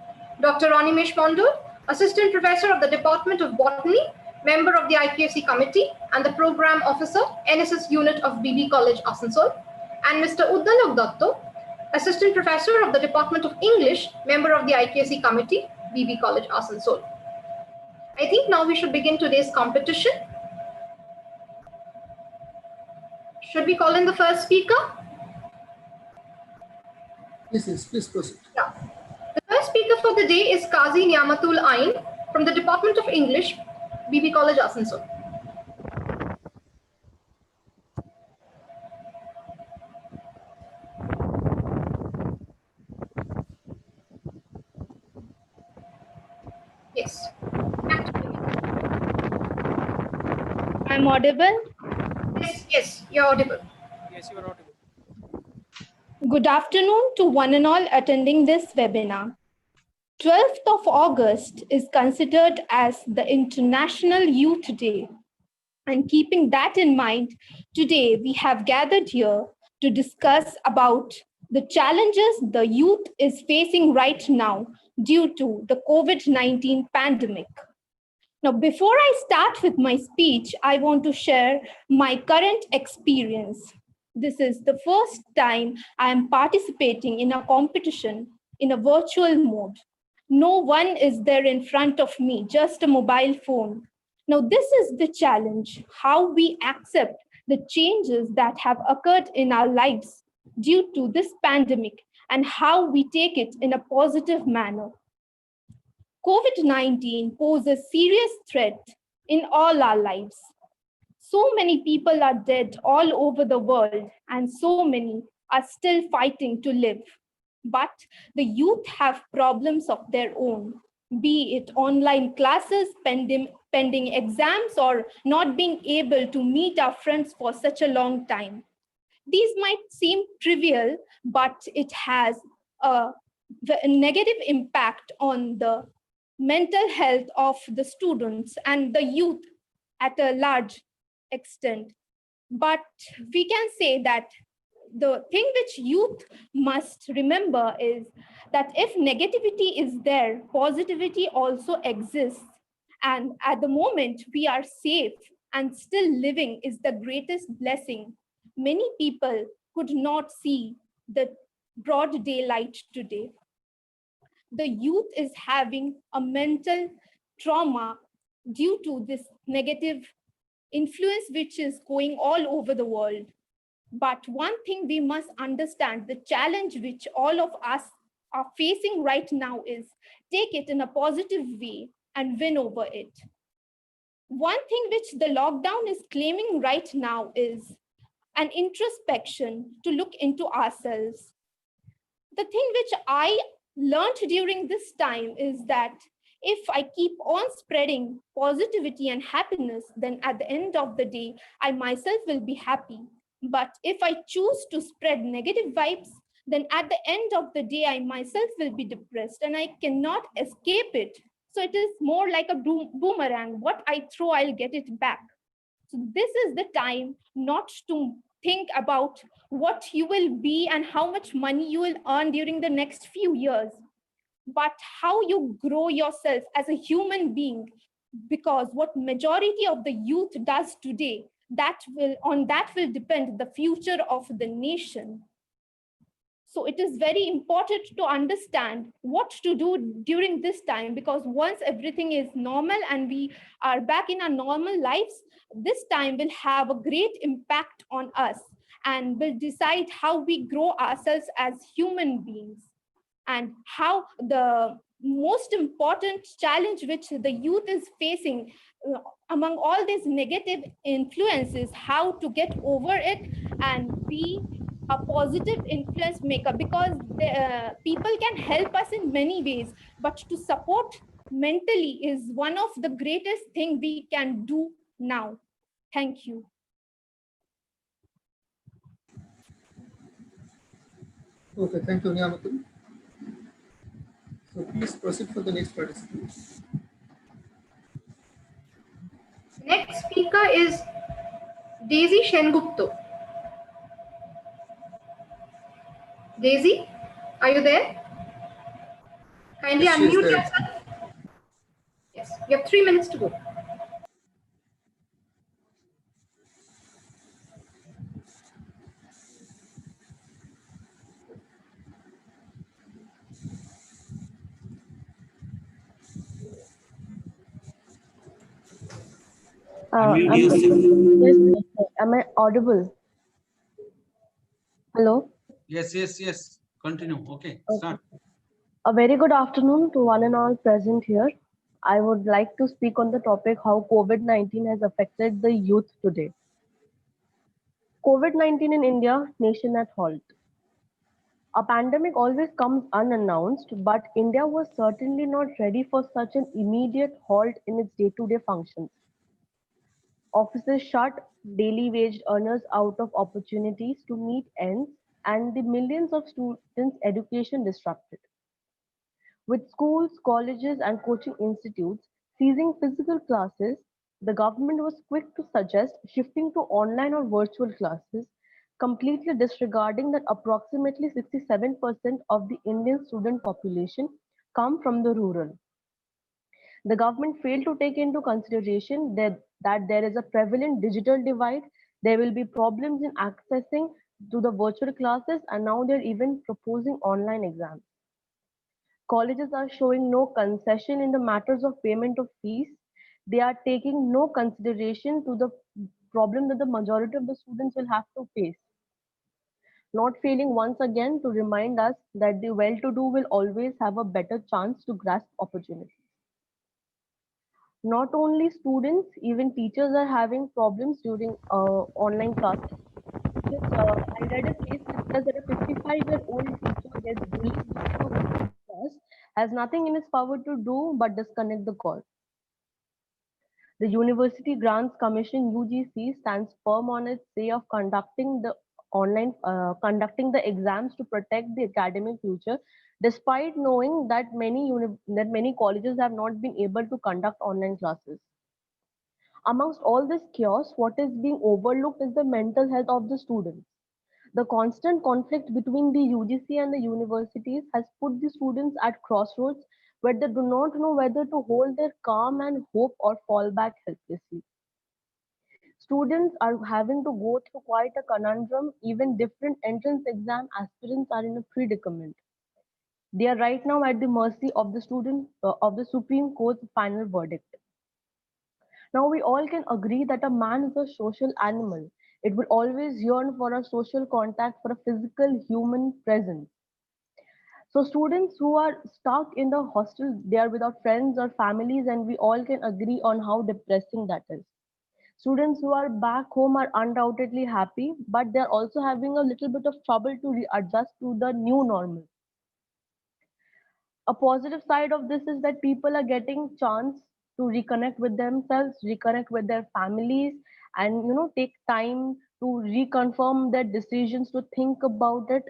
Speaker 8: Dr. Animesh Mondol, Assistant Professor of the Department of Botany, member of the IQAC Committee, and the Program Officer, NSS Unit of B.B. College, Asansol. And Mr. Uddalok Datto, Assistant Professor of the Department of English, member of the IQAC Committee, B.B. College, Asansol. I think now we should begin today's competition. Should we call in the first speaker?
Speaker 4: Yes, yes, please proceed.
Speaker 8: Yeah. The first speaker for the day is Qazi Niamatul Ain from the Department of English, B.B. College, Asansol. Yes.
Speaker 9: I'm audible.
Speaker 8: Yes, yes, you're audible.
Speaker 4: Yes, you are audible.
Speaker 9: Good afternoon to one and all attending this webinar. 12th of August is considered as the International Youth Day. And keeping that in mind, today we have gathered here to discuss about the challenges the youth is facing right now due to the COVID-19 pandemic. Now, before I start with my speech, I want to share my current experience. This is the first time I am participating in a competition in a virtual mode. No one is there in front of me, just a mobile phone. Now, this is the challenge, how we accept the changes that have occurred in our lives due to this pandemic and how we take it in a positive manner. COVID-19 poses a serious threat in all our lives. So many people are dead all over the world, and so many are still fighting to live. But the youth have problems of their own, be it online classes, pending exams, or not being able to meet our friends for such a long time. These might seem trivial, but it has a negative impact on the mental health of the students and the youth at a large extent. But we can say that the thing which youth must remember is that if negativity is there, positivity also exists. And at the moment, we are safe and still living is the greatest blessing. Many people could not see the broad daylight today. The youth is having a mental trauma due to this negative influence which is going all over the world. But one thing we must understand, the challenge which all of us are facing right now is take it in a positive way and win over it. One thing which the lockdown is claiming right now is an introspection to look into ourselves. The thing which I learned during this time is that if I keep on spreading positivity and happiness, then at the end of the day, I myself will be happy. But if I choose to spread negative vibes, then at the end of the day, I myself will be depressed and I cannot escape it. So it is more like a boomerang. What I throw, I'll get it back. So this is the time not to think about what you will be and how much money you will earn during the next few years, but how you grow yourself as a human being. Because what majority of the youth does today, that will depend the future of the nation. So it is very important to understand what to do during this time, because once everything is normal and we are back in our normal lives, this time will have a great impact on us and will decide how we grow ourselves as human beings, and how the most important challenge which the youth is facing among all these negative influences, how to get over it and be a positive influence maker. Because people can help us in many ways, but to support mentally is one of the greatest thing we can do now. Thank you.
Speaker 10: Okay, thank you, Niyamatul. So please proceed for the next participant.
Speaker 8: Next speaker is Daisy Shengupto. Daisy, are you there? Kindly
Speaker 10: Yes, she is
Speaker 8: unmute
Speaker 10: there.
Speaker 8: yourself. Yes, you have 3 minutes to go.
Speaker 1: Unmute yourself.
Speaker 11: Yes, am I audible? Hello.
Speaker 3: Yes, yes, yes. Continue. Okay, start.
Speaker 11: A very good afternoon to one and all present here. I would like to speak on the topic how COVID-19 has affected the youth today. COVID-19 in India, nation at halt. A pandemic always comes unannounced, but India was certainly not ready for such an immediate halt in its day-to-day functions. Offices shut, daily wage earners out of opportunities to meet ends, and the millions of students' education disrupted. With schools, colleges, and coaching institutes ceasing physical classes, the government was quick to suggest shifting to online or virtual classes, completely disregarding that approximately 67% of the Indian student population come from the rural. The government failed to take into consideration that there is a prevalent digital divide, there will be problems in accessing to the virtual classes, and now they're even proposing online exams. Colleges are showing no concession in the matters of payment of fees. They are taking no consideration to the problem that the majority of the students will have to face. Not failing once again to remind us that the well-to-do will always have a better chance to grasp opportunities. Not only students, even teachers are having problems during online classes. I read a case which says that a 55-year-old teacher gets bullied during a virtual class, has nothing in his power to do but disconnect the call. The University Grants Commission (UGC) stands firm on its say of conducting the exams to protect the academic future, despite knowing that many colleges have not been able to conduct online classes. Amongst all this chaos, what is being overlooked is the mental health of the students. The constant conflict between the UGC and the universities has put the students at crossroads where they do not know whether to hold their calm and hope or fall back helplessly. Students are having to go through quite a conundrum. Even different entrance exam aspirants are in a predicament. They are right now at the mercy of the of the Supreme Court's final verdict. Now we all can agree that a man is a social animal. It will always yearn for a social contact, for a physical human presence. So students who are stuck in the hostel, they are without friends or families, and we all can agree on how depressing that is. Students who are back home are undoubtedly happy, but they're also having a little bit of trouble to readjust to the new normal. A positive side of this is that people are getting chance to reconnect with themselves, reconnect with their families, and take time to reconfirm their decisions, to think about it.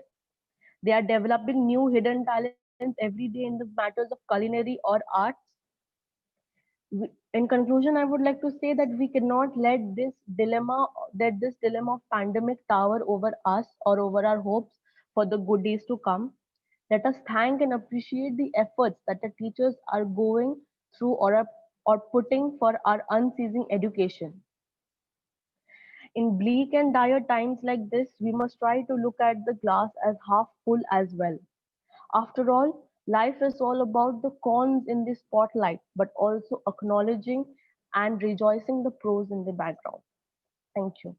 Speaker 11: They are developing new hidden talents every day in the matters of culinary or arts. In conclusion, I would like to say that we cannot let this dilemma of pandemic tower over us or over our hopes for the good days to come. Let us thank and appreciate the efforts that the teachers are going through or putting for our unceasing education. In bleak and dire times like this, we must try to look at the glass as half full as well. After all, life is all about the cons in the spotlight, but also acknowledging and rejoicing the pros in the background. Thank you.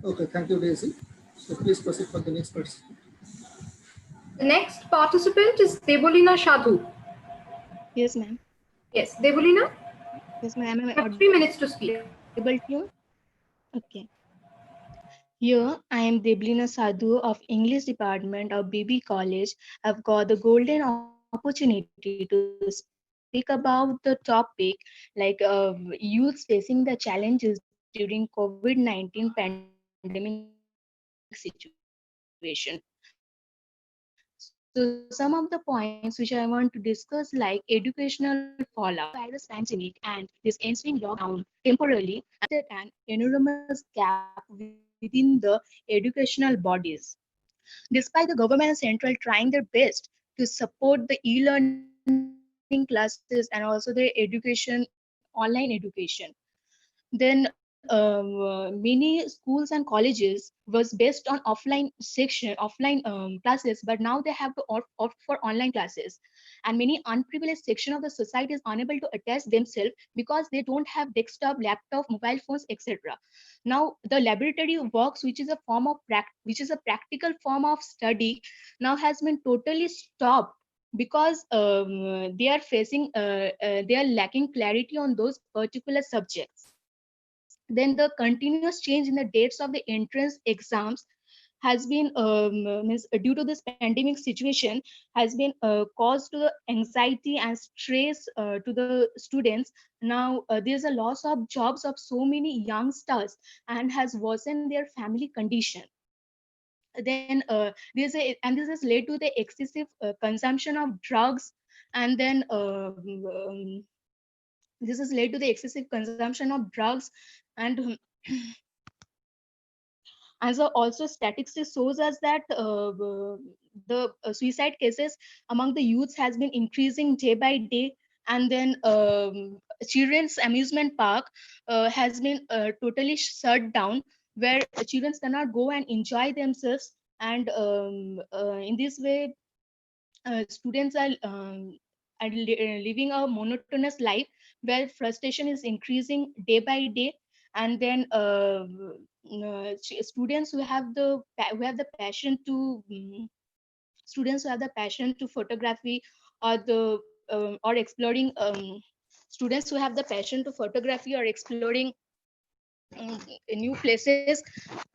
Speaker 10: Okay, thank you, Daisy. So please proceed for the next person.
Speaker 8: The next participant is Debolina Shadhu.
Speaker 12: Yes, ma'am.
Speaker 8: Yes, Debolina,
Speaker 12: Yes, ma'am.
Speaker 8: you have 3 minutes to speak.
Speaker 12: Able to? Okay. Here, I am Deblina Sadhu of English Department of B.B. College. I've got the golden opportunity to speak about the topic like youth facing the challenges during COVID-19 pandemic situation. So some of the points which I want to discuss like educational fallout. Virus pandemic and this ensuing lockdown temporarily created an enormous gap within the educational bodies. Despite the government and central trying their best to support the e-learning classes and also the online education, then many schools and colleges was based on offline classes, but now they have to opt for online classes, and many unprivileged section of the society is unable to attach themselves because they don't have desktop, laptop, mobile phones, etc. Now the laboratory works, which is a practical form of study, now has been totally stopped because they are lacking clarity on those particular subjects. Then the continuous change in the dates of the entrance exams has been due to this pandemic situation has been caused to the anxiety and stress to the students. Now there's a loss of jobs of so many youngsters and has worsened their family condition. Then this has led to the excessive consumption of drugs, and then this has led to the excessive consumption of drugs, and as also statistics shows us that the suicide cases among the youths has been increasing day by day. And then children's amusement park has been totally shut down, where children cannot go and enjoy themselves. And in this way students are living a monotonous life where frustration is increasing day by day. And then students who have the passion to students who have the passion to photography or the or exploring students who have the passion to photography or exploring new places,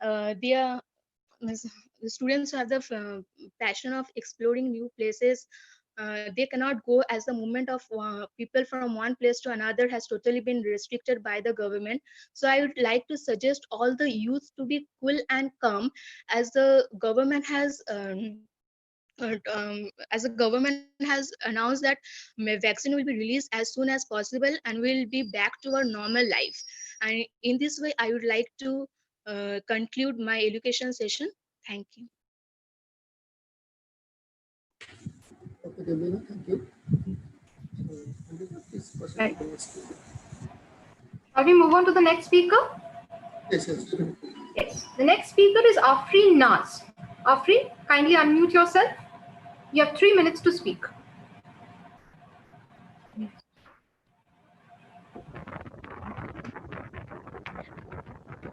Speaker 12: they are the students who have the passion of exploring new places, they cannot go, as the movement of people from one place to another has totally been restricted by the government. So I would like to suggest all the youth to be cool and calm, as the government has announced that vaccine will be released as soon as possible and we'll be back to our normal life. And in this way I would like to conclude my education session. Thank you.
Speaker 10: Okay, Deblina, thank you. Please proceed
Speaker 8: Right.
Speaker 10: to the next speaker.
Speaker 8: Shall we move on to the next speaker?
Speaker 10: Yes, yes, definitely.
Speaker 8: Yes. The next speaker is Afreen Naz. Afreen, kindly unmute yourself. You have 3 minutes to speak.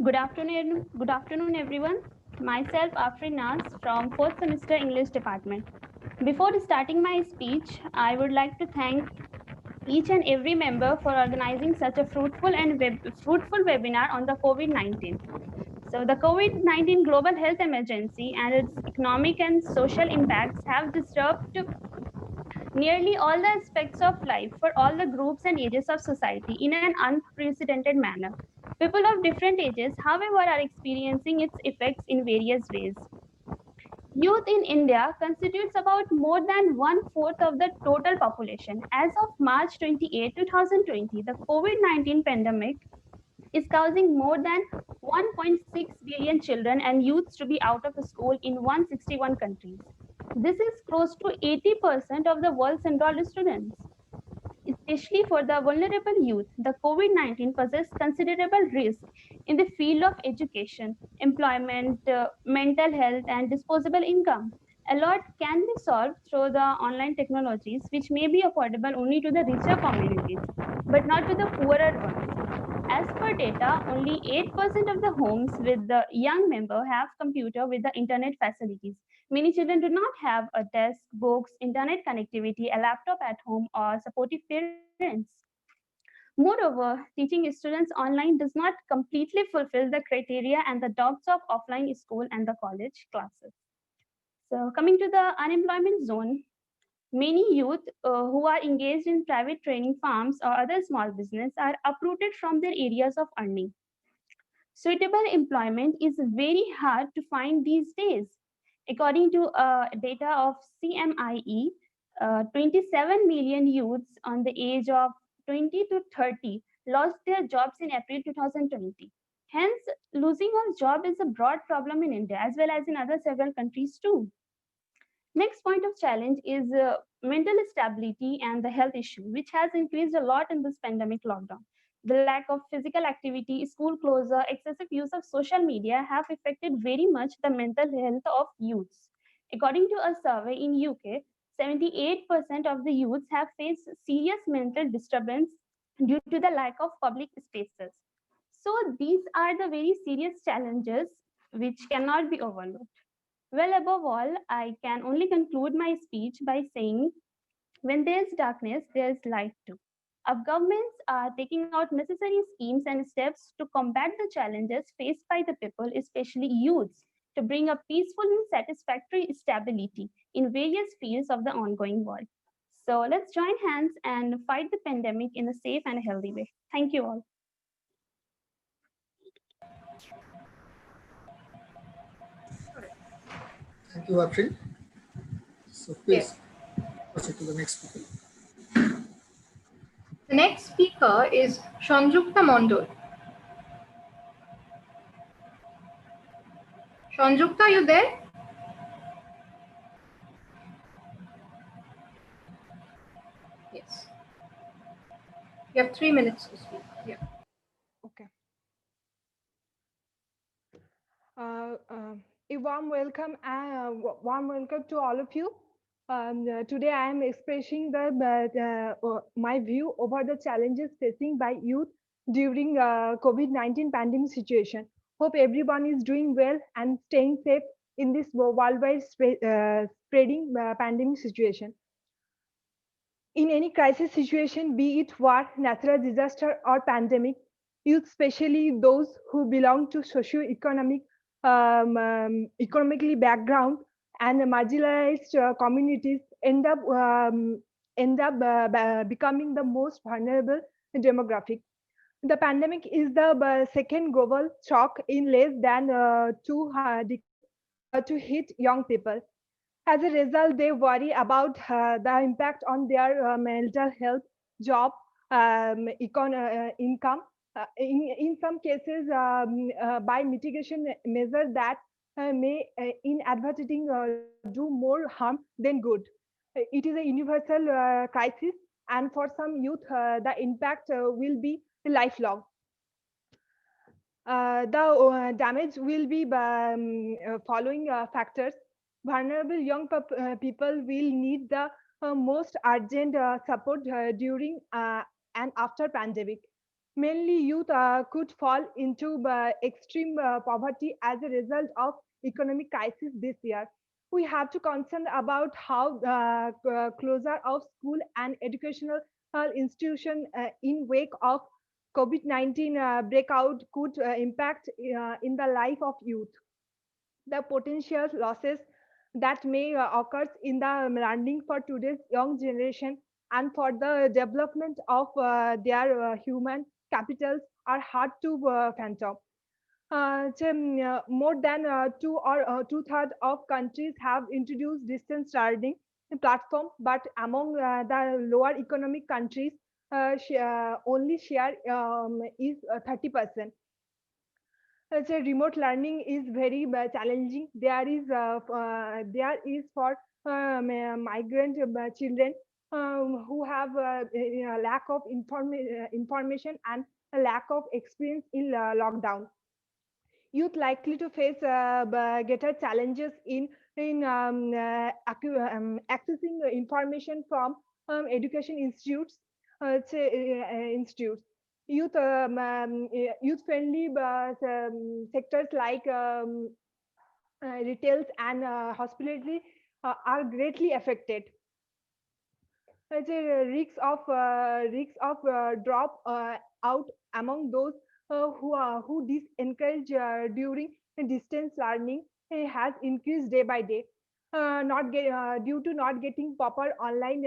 Speaker 13: Good afternoon, everyone. Myself, Afrin Naz from 4th semester English department. Before starting my speech, I would like to thank each and every member for organizing such a fruitful webinar on the COVID-19. So the COVID-19 global health emergency and its economic and social impacts have disturbed nearly all the aspects of life for all the groups and ages of society in an unprecedented manner. People of different ages, however, are experiencing its effects in various ways. Youth in India constitutes about more than one-fourth of the total population. As of March 28, 2020, the COVID-19 pandemic is causing more than 1.6 billion children and youths to be out of school in 161 countries. This is close to 80% of the world's enrolled students. Especially for the vulnerable youth, the COVID-19 poses considerable risk in the field of education, employment, mental health, and disposable income. A lot can be solved through the online technologies, which may be affordable only to the richer communities, but not to the poorer ones. As per data, only 8% of the homes with the young member have computer with the internet facilities. Many children do not have a desk, books, internet connectivity, a laptop at home, or supportive parents. Moreover, teaching students online does not completely fulfill the criteria and the doubts of offline school and the college classes. So, coming to the unemployment zone, many youth who are engaged in private training farms or other small business are uprooted from their areas of earning. Suitable employment is very hard to find these days. According to data of CMIE, 27 million youths on the age of 20 to 30 lost their jobs in April 2020. Hence, losing a job is a broad problem in India as well as in other several countries too. Next point of challenge is mental stability and the health issue, which has increased a lot in this pandemic lockdown. The lack of physical activity, school closure, excessive use of social media have affected very much the mental health of youths. According to a survey in UK, 78% of the youths have faced serious mental disturbance due to the lack of public spaces. So these are the very serious challenges which cannot be overlooked. Well, above all, I can only conclude my speech by saying, when there's darkness, there's light too. Our governments are taking out necessary schemes and steps to combat the challenges faced by the people, especially youths, to bring a peaceful and satisfactory stability in various fields of the ongoing world. So let's join hands and fight the pandemic in a safe and healthy way. Thank you all.
Speaker 10: Thank you, Afrin. So please proceed to the next speaker.
Speaker 8: The next speaker is Sanjukta Mondol. Sanjukta, are you there? Yes. You have 3 minutes to speak. Yeah.
Speaker 14: Okay. A warm welcome to all of you. Today I am expressing my view over the challenges facing by youth during COVID-19 pandemic situation. Hope everyone is doing well and staying safe in this worldwide spreading pandemic situation. In any crisis situation, be it war, natural disaster, or pandemic, youth, especially those who belong to economically background and marginalized communities, end up becoming the most vulnerable demographic. The pandemic is the second global shock in less than to hit young people. As a result, they worry about the impact on their mental health, job, income. In some cases, by mitigation measures that may inadvertently do more harm than good. It is a universal crisis, and for some youth, the impact will be lifelong. The damage will be by following factors. Vulnerable young people will need the most urgent support during and after pandemic. Mainly youth could fall into extreme poverty as a result of economic crisis this year. We have to concern about how closure of school and educational institution in wake of COVID-19 breakout could impact in the life of youth. The potential losses that may occur in the learning for today's young generation and for the development of their human capitals are hard to fathom. More than two-thirds of countries have introduced distance learning platform, but among the lower economic countries, only share is 30%. So remote learning is very challenging. There is for migrant children who have a lack of information and a lack of experience in lockdown. Youth likely to face greater challenges in accessing information from education institutes. Institutes. Youth friendly sectors like retails and hospitality are greatly affected. There's a risks of drop out among those who disencourage during distance learning has increased day by day. Due to not getting proper online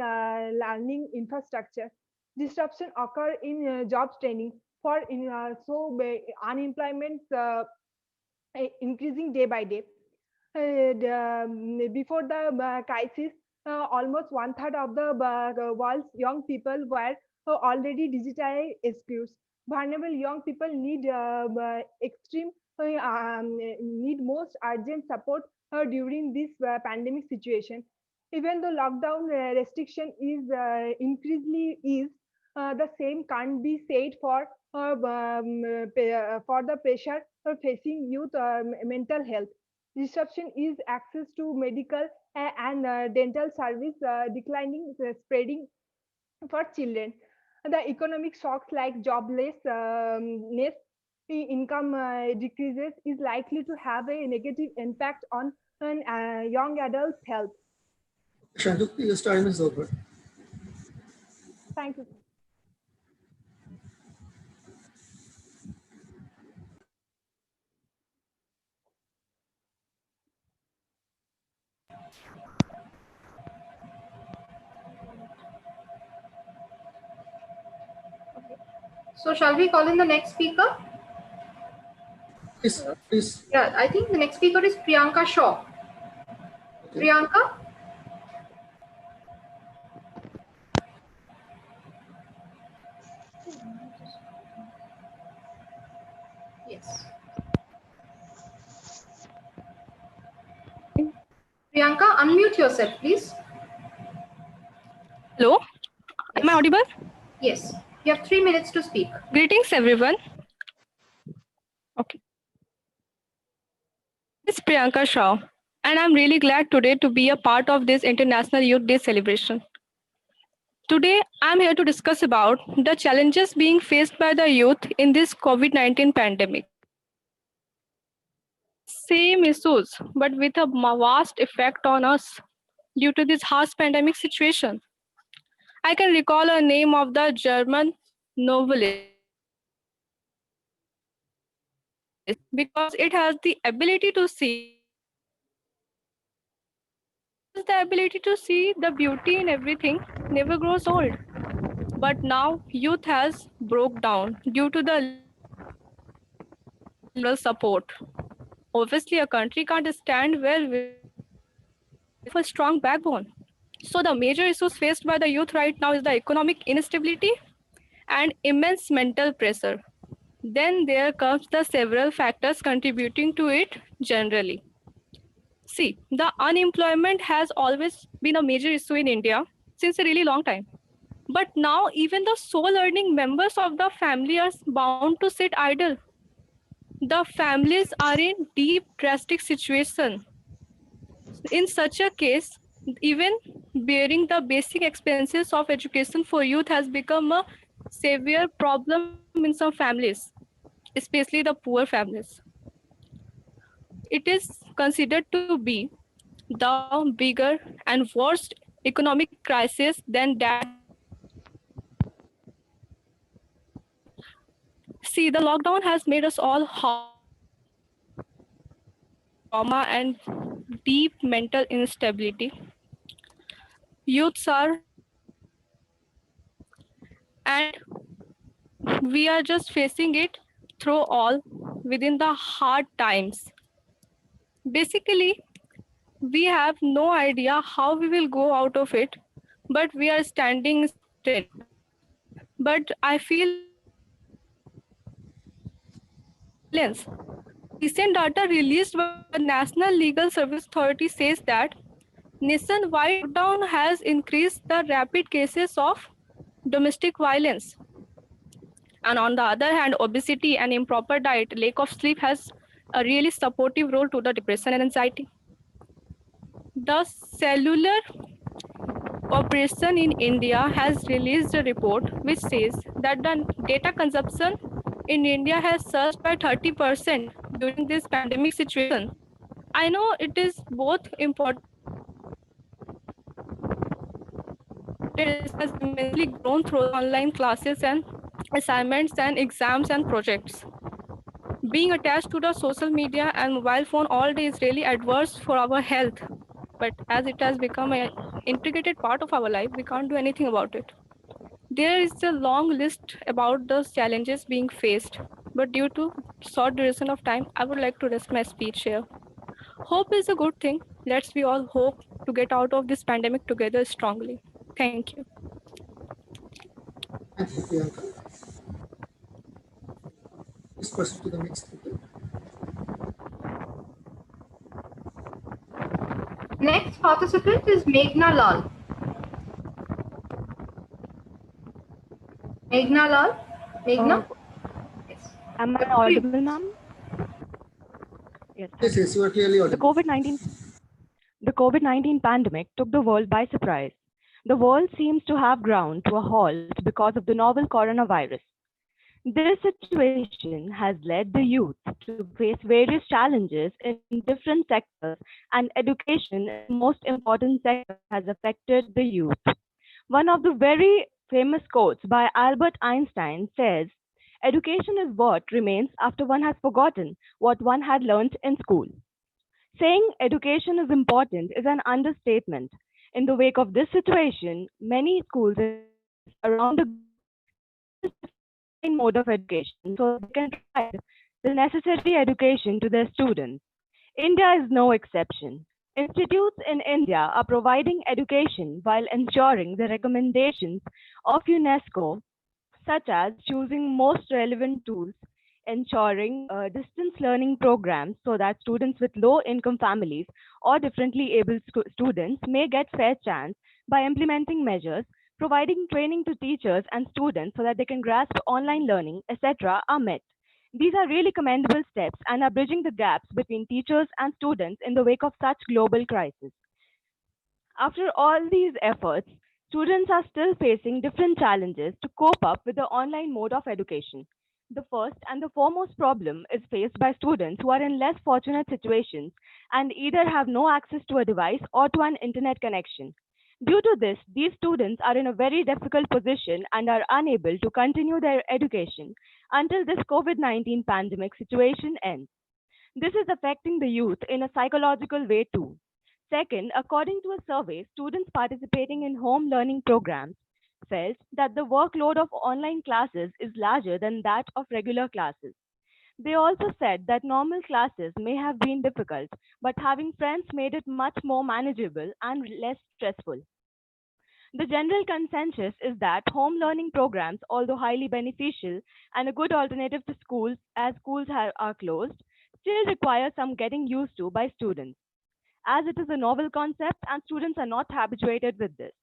Speaker 14: learning infrastructure, disruption occur in jobs training. Unemployment increasing day by day. Before the crisis, almost one-third of the world's young people were already digitally excused. Vulnerable young people need need most urgent support during this pandemic situation. Even though lockdown restriction is increasingly eased, the same can't be said for the pressure facing youth mental health. Disruption is access to medical and dental service declining, spreading for children. The economic shocks like joblessness, income decreases is likely to have a negative impact on young adults' health.
Speaker 10: Shantu, your time is over.
Speaker 14: Thank you.
Speaker 8: So shall we call in the next speaker?
Speaker 10: Please.
Speaker 8: Yeah, I think the next speaker is Priyanka Shaw. Okay. Priyanka? Yes. Priyanka, unmute yourself, please.
Speaker 15: Hello,
Speaker 8: yes.
Speaker 15: Am I audible?
Speaker 8: Yes, you have 3 minutes to speak.
Speaker 15: Greetings, everyone. Okay. This is Priyanka Shaw, and I'm really glad today to be a part of this International Youth Day celebration. Today, I'm here to discuss about the challenges being faced by the youth in this COVID-19 pandemic. Same issues, but with a vast effect on us due to this harsh pandemic situation. I can recall a name of the German novelist because it has the ability to see the beauty in everything never grows old. But now youth has broke down due to the support. Obviously, a country can't stand well with a strong backbone. So the major issues faced by the youth right now is the economic instability and immense mental pressure. Then there comes the several factors contributing to it generally. See, the unemployment has always been a major issue in India since a really long time. But now even the sole earning members of the family are bound to sit idle. The families are in deep drastic situation. In such a case, even bearing the basic expenses of education for youth has become a severe problem in some families, especially the poor families. It is considered to be the bigger and worst economic crisis than that of See, the lockdown has made us all trauma and deep mental instability. Youths are, and we are just facing it through all within the hard times. Basically, we have no idea how we will go out of it, but we are standing still. But I feel silence. Recent data released by the National Legal Service Authority says that nationwide lockdown has increased the rapid cases of domestic violence. And on the other hand, obesity and improper diet, lack of sleep has a really supportive role to the depression and anxiety. The Cellular Corporation in India has released a report which says that the data consumption in India has surged by 30% during this pandemic situation. I know it is both important. It has immensely grown through online classes and assignments and exams and projects. Being attached to the social media and mobile phone all day is really adverse for our health. But as it has become an integrated part of our life, we can't do anything about it. There is a long list about those challenges being faced, but due to short duration of time, I would like to rest my speech here. Hope is a good thing. Let's we all hope to get out of this pandemic together strongly. Thank you.
Speaker 10: Thank you, Priyanka. Please proceed to the next speaker.
Speaker 8: Next participant is Meghna Lal. Meghna Lal? Meghna?
Speaker 11: Am I
Speaker 8: Please.
Speaker 11: audible, ma'am? Yes,
Speaker 10: Yes, yes, you are clearly
Speaker 11: The
Speaker 10: audible.
Speaker 11: COVID-19 pandemic took the world by surprise. The world seems to have ground to a halt because of the novel coronavirus. This situation has led the youth to face various challenges in different sectors, and education, the most important sector, has affected the youth. One of the very famous quotes by Albert Einstein says, "Education is what remains after one has forgotten what one had learnt in school." Saying education is important is an understatement. In the wake of this situation, many schools around the globe online mode of education so they can provide the necessary education to their students. India is no exception. Institutes in India are providing education while ensuring the recommendations of UNESCO, such as choosing most relevant tools, ensuring distance learning programs so that students with low income families or differently able students may get fair chance by implementing measures, providing training to teachers and students so that they can grasp online learning, etc. are met. These are really commendable steps and are bridging the gaps between teachers and students in the wake of such global crisis. After all these efforts, students are still facing different challenges to cope up with the online mode of education. The first and the foremost problem is faced by students who are in less fortunate situations and either have no access to a device or to an internet connection. Due to this, these students are in a very difficult position and are unable to continue their education until this COVID-19 pandemic situation ends. This is affecting the youth in a psychological way too. Second, according to a survey, students participating in home learning programs felt that the workload of online classes is larger than that of regular classes. They also said that normal classes may have been difficult, but having friends made it much more manageable and less stressful. The general consensus is that home learning programs, although highly beneficial and a good alternative to schools as schools are closed, still require some getting used to by students, as it is a novel concept and students are not habituated with this.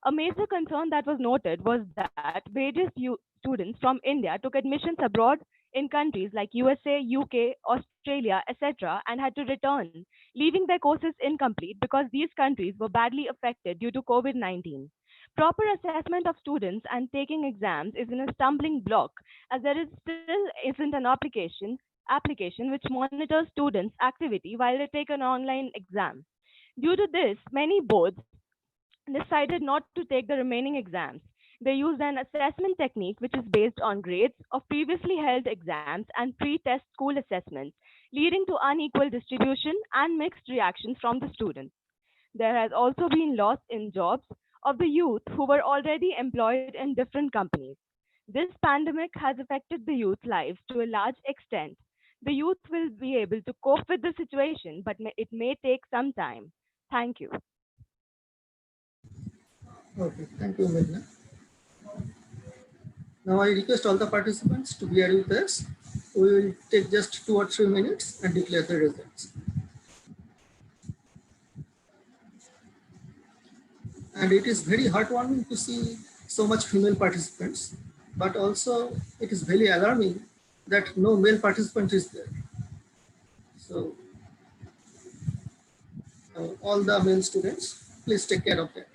Speaker 16: A major concern that was noted was that various students from India took admissions abroad in countries like USA, UK, Australia, etc., and had to return, leaving their courses incomplete because these countries were badly affected due to COVID 19. Proper assessment of students and taking exams is in a stumbling block as there is still isn't an application which monitors students' activity while they take an online exam. Due to this, many boards decided not to take the remaining exams. They used an assessment technique which is based on grades of previously held exams and pre test school assessments, leading to unequal distribution and mixed reactions from the students. There has also been loss in jobs of the youth who were already employed in different companies. This pandemic has affected the youth lives to a large extent. The youth will be able to cope with the situation, but it may take some time. Thank you.
Speaker 10: Okay, thank you, Meghna. Now I request all the participants to bear with us. We will take just 2 or 3 minutes and declare the results. And it is very heartwarming to see so much female participants, but also it is very alarming that no male participant is there. So all the male students, please take care of that.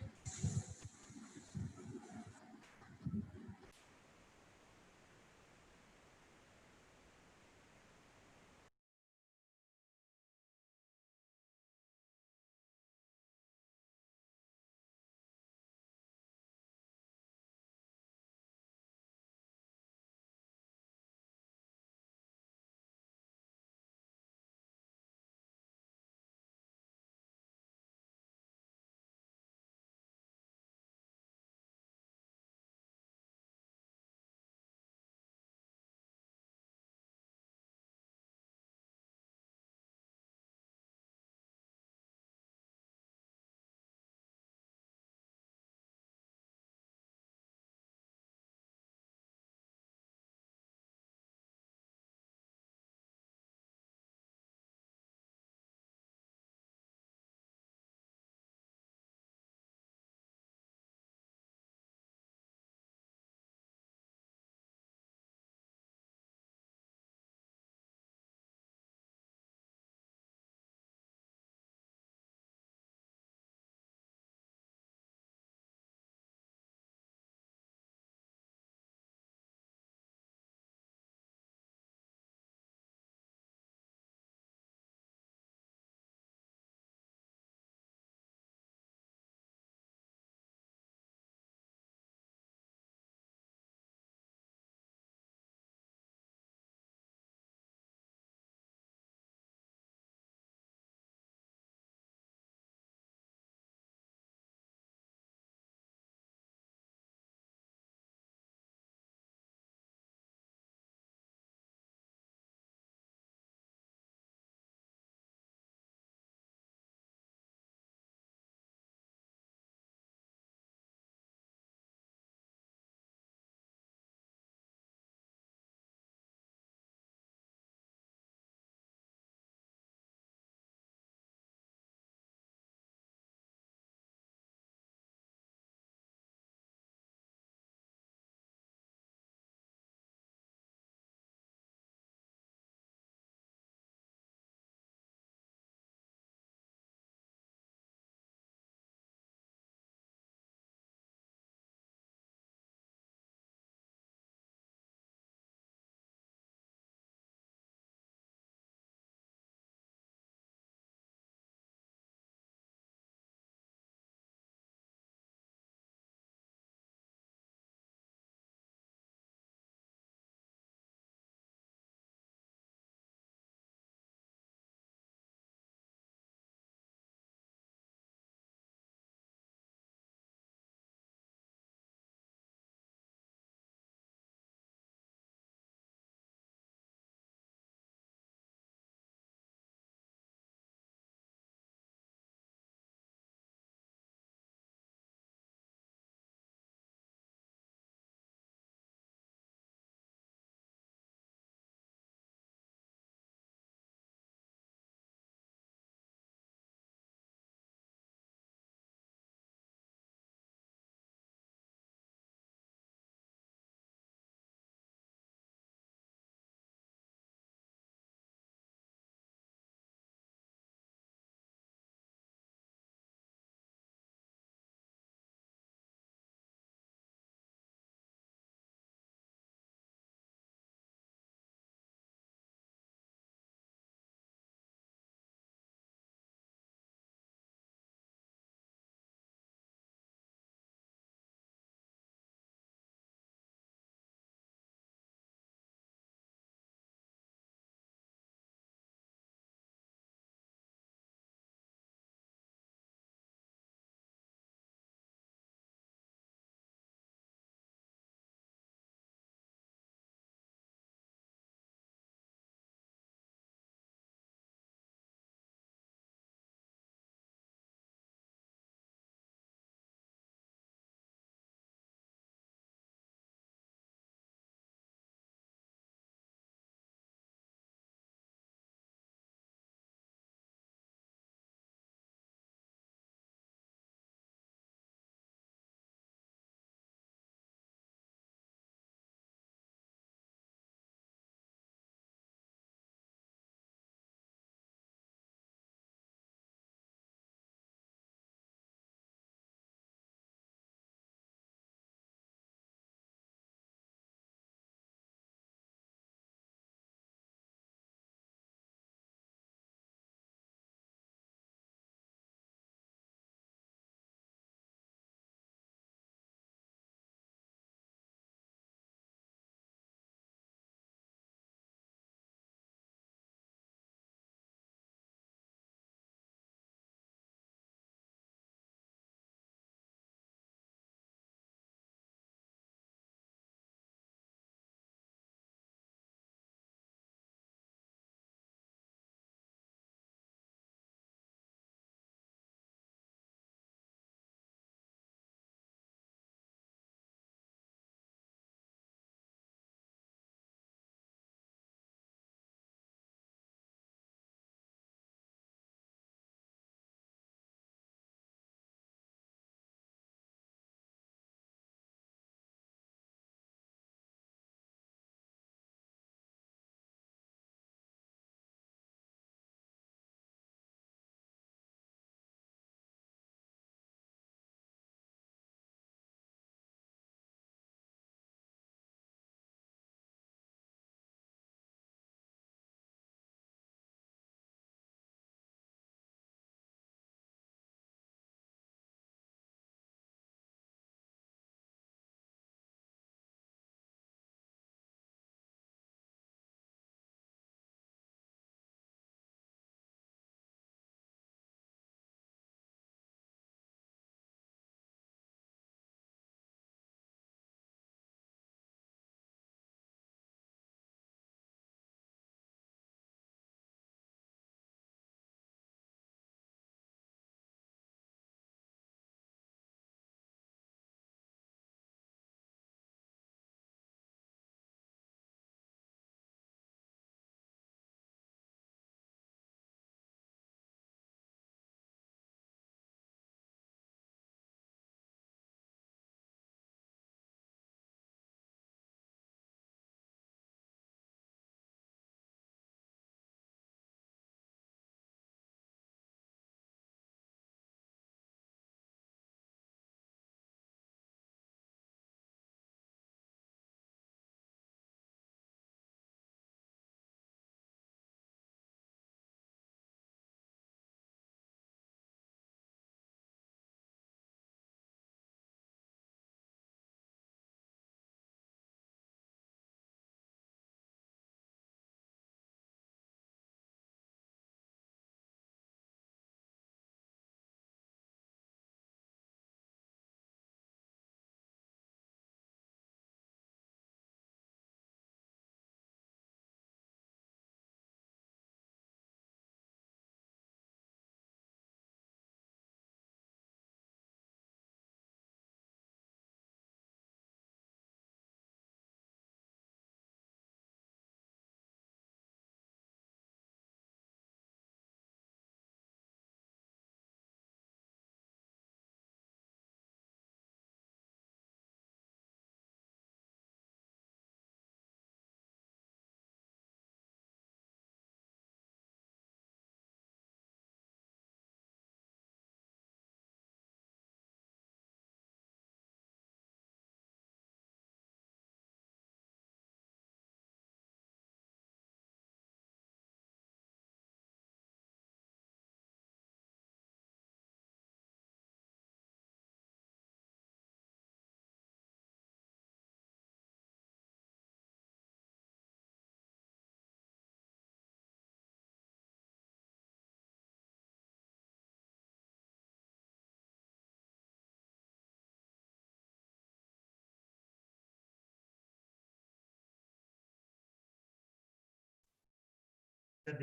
Speaker 3: So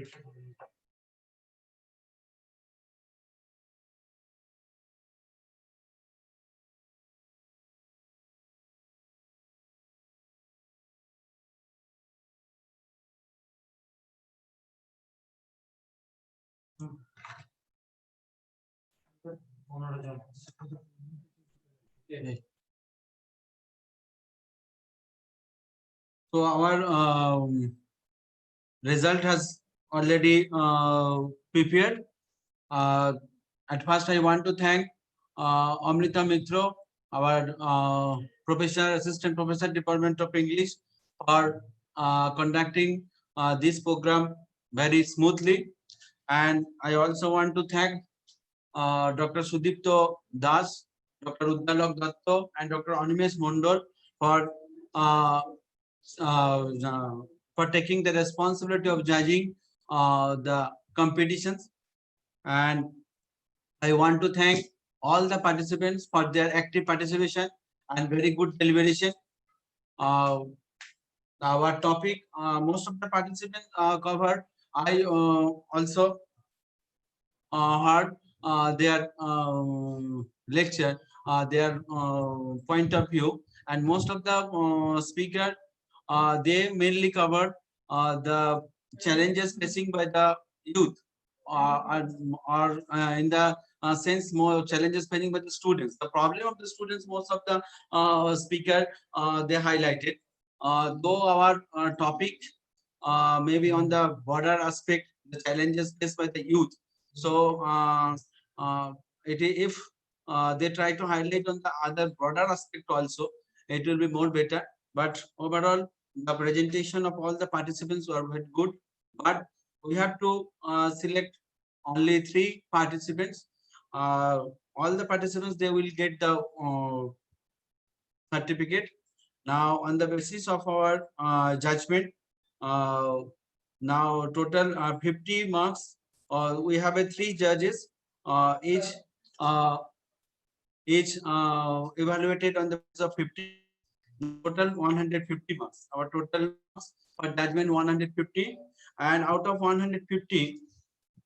Speaker 3: our result has already prepared. At first, I want to thank Amrita Mitra, our professor, assistant professor, Department of English, for conducting this program very smoothly. And I also want to thank Dr. Sudipto Das, Dr. Uddalok Datto, and Dr. Animesh Mondol for uh, for taking the responsibility of judging the competitions. And I want to thank all the participants for their active participation and very good deliberation. Our topic, most of the participants covered. I also heard their lecture, their point of view, and most of the speaker, they mainly covered the challenges facing by the youth, or in the sense more challenges facing by the students. The problem of the students, most of the speaker they highlighted. Though our topic maybe on the broader aspect, the challenges faced by the youth. So if they try to highlight on the other broader aspect also, it will be more better. But overall, the presentation of all the participants were very good. But we have to select only 3 participants. All the participants, they will get the certificate. Now, on the basis of our judgment, now total 50 marks. We have 3 judges, each evaluated on the basis of 50. Total 150 marks. Our total marks for judgment 150, and out of 150,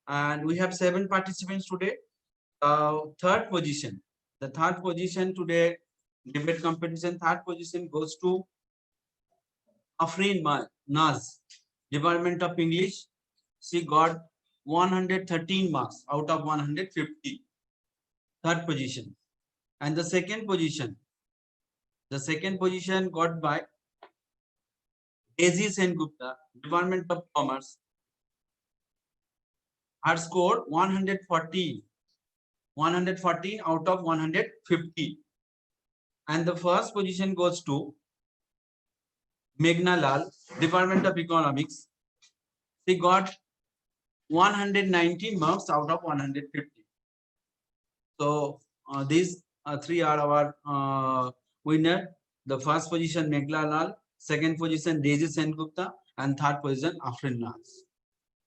Speaker 3: and we have 7 participants today. Third position. The third position today, debate competition, third position goes to Afreen Naz, Department of English. She got 113 marks out of 150. Third position. And the second position got by Daisy Sengupta, Department of Commerce. Her score 140 out of 150. And the first position goes to Meghna Lal, Department of Economics. She got 119 marks out of 150. So these 3 are our winner. The first position Meghna Lal, second position Daisy Sengupta, and third position Afreen Naz.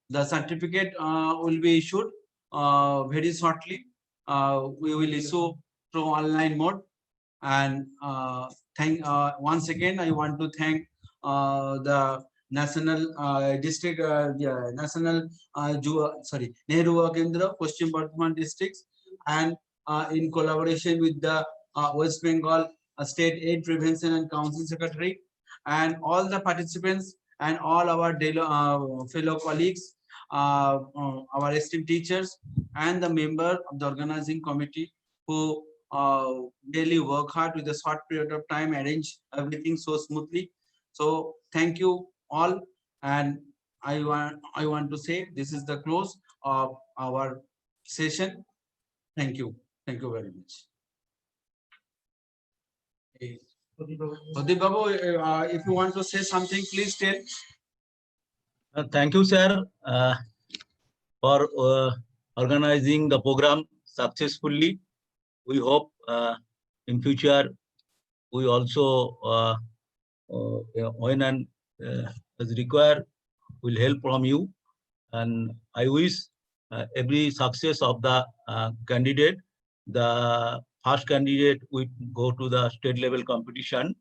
Speaker 3: The certificate will be issued very shortly. We will issue through online mode. And once again, I want to thank the national district, national Nehru Kendra, Paschim Bardhaman districts, and in collaboration with the West Bengal State Aid Prevention and Council Secretary, and all the participants and all our fellow colleagues, our esteemed teachers, and the member of the organizing committee who daily work hard with a short period of time, arrange everything so smoothly. So thank you all, and I want to say this is the close of our session. Thank you very much. Pradeep Babu, if you want to say something, please tell.
Speaker 1: Thank you, sir, for organizing the program successfully. We hope in future we also when and as required will help from you, and I wish every success of the candidate. The first candidate will go to the state level competition.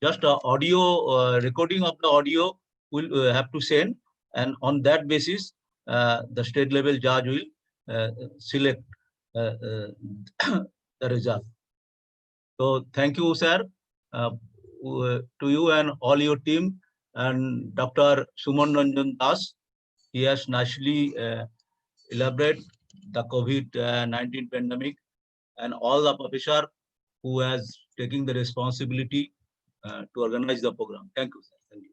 Speaker 1: Just audio recording of the audio will have to send, and on that basis, the state level judge will select the result. So thank you, sir, to you and all your team, and Dr. Suman Ranjan Das. He has nicely elaborated the COVID-19 pandemic, and all the professor who has taken the responsibility to organize the program. Thank you, sir. Thank you.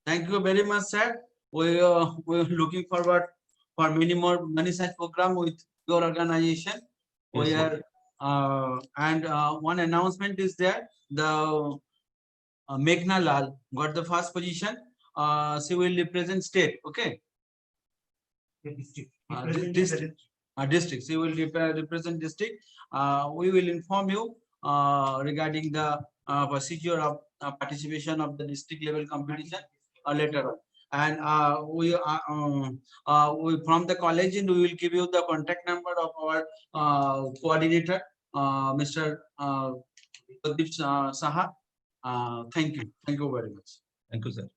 Speaker 3: Thank you very much, sir. We're looking forward for many such program with your organization.
Speaker 1: Yes,
Speaker 3: We
Speaker 1: sir.
Speaker 3: are and one announcement is there. The Meghna Lal got the first position. She will represent state. Okay. District. She will represent district. We will inform you regarding the procedure of participation of the district level competition later on. And we from the college, and we will give you the contact number of our coordinator, Mr. Pradeep Saha. Thank you. Thank you very much.
Speaker 1: Thank you, sir.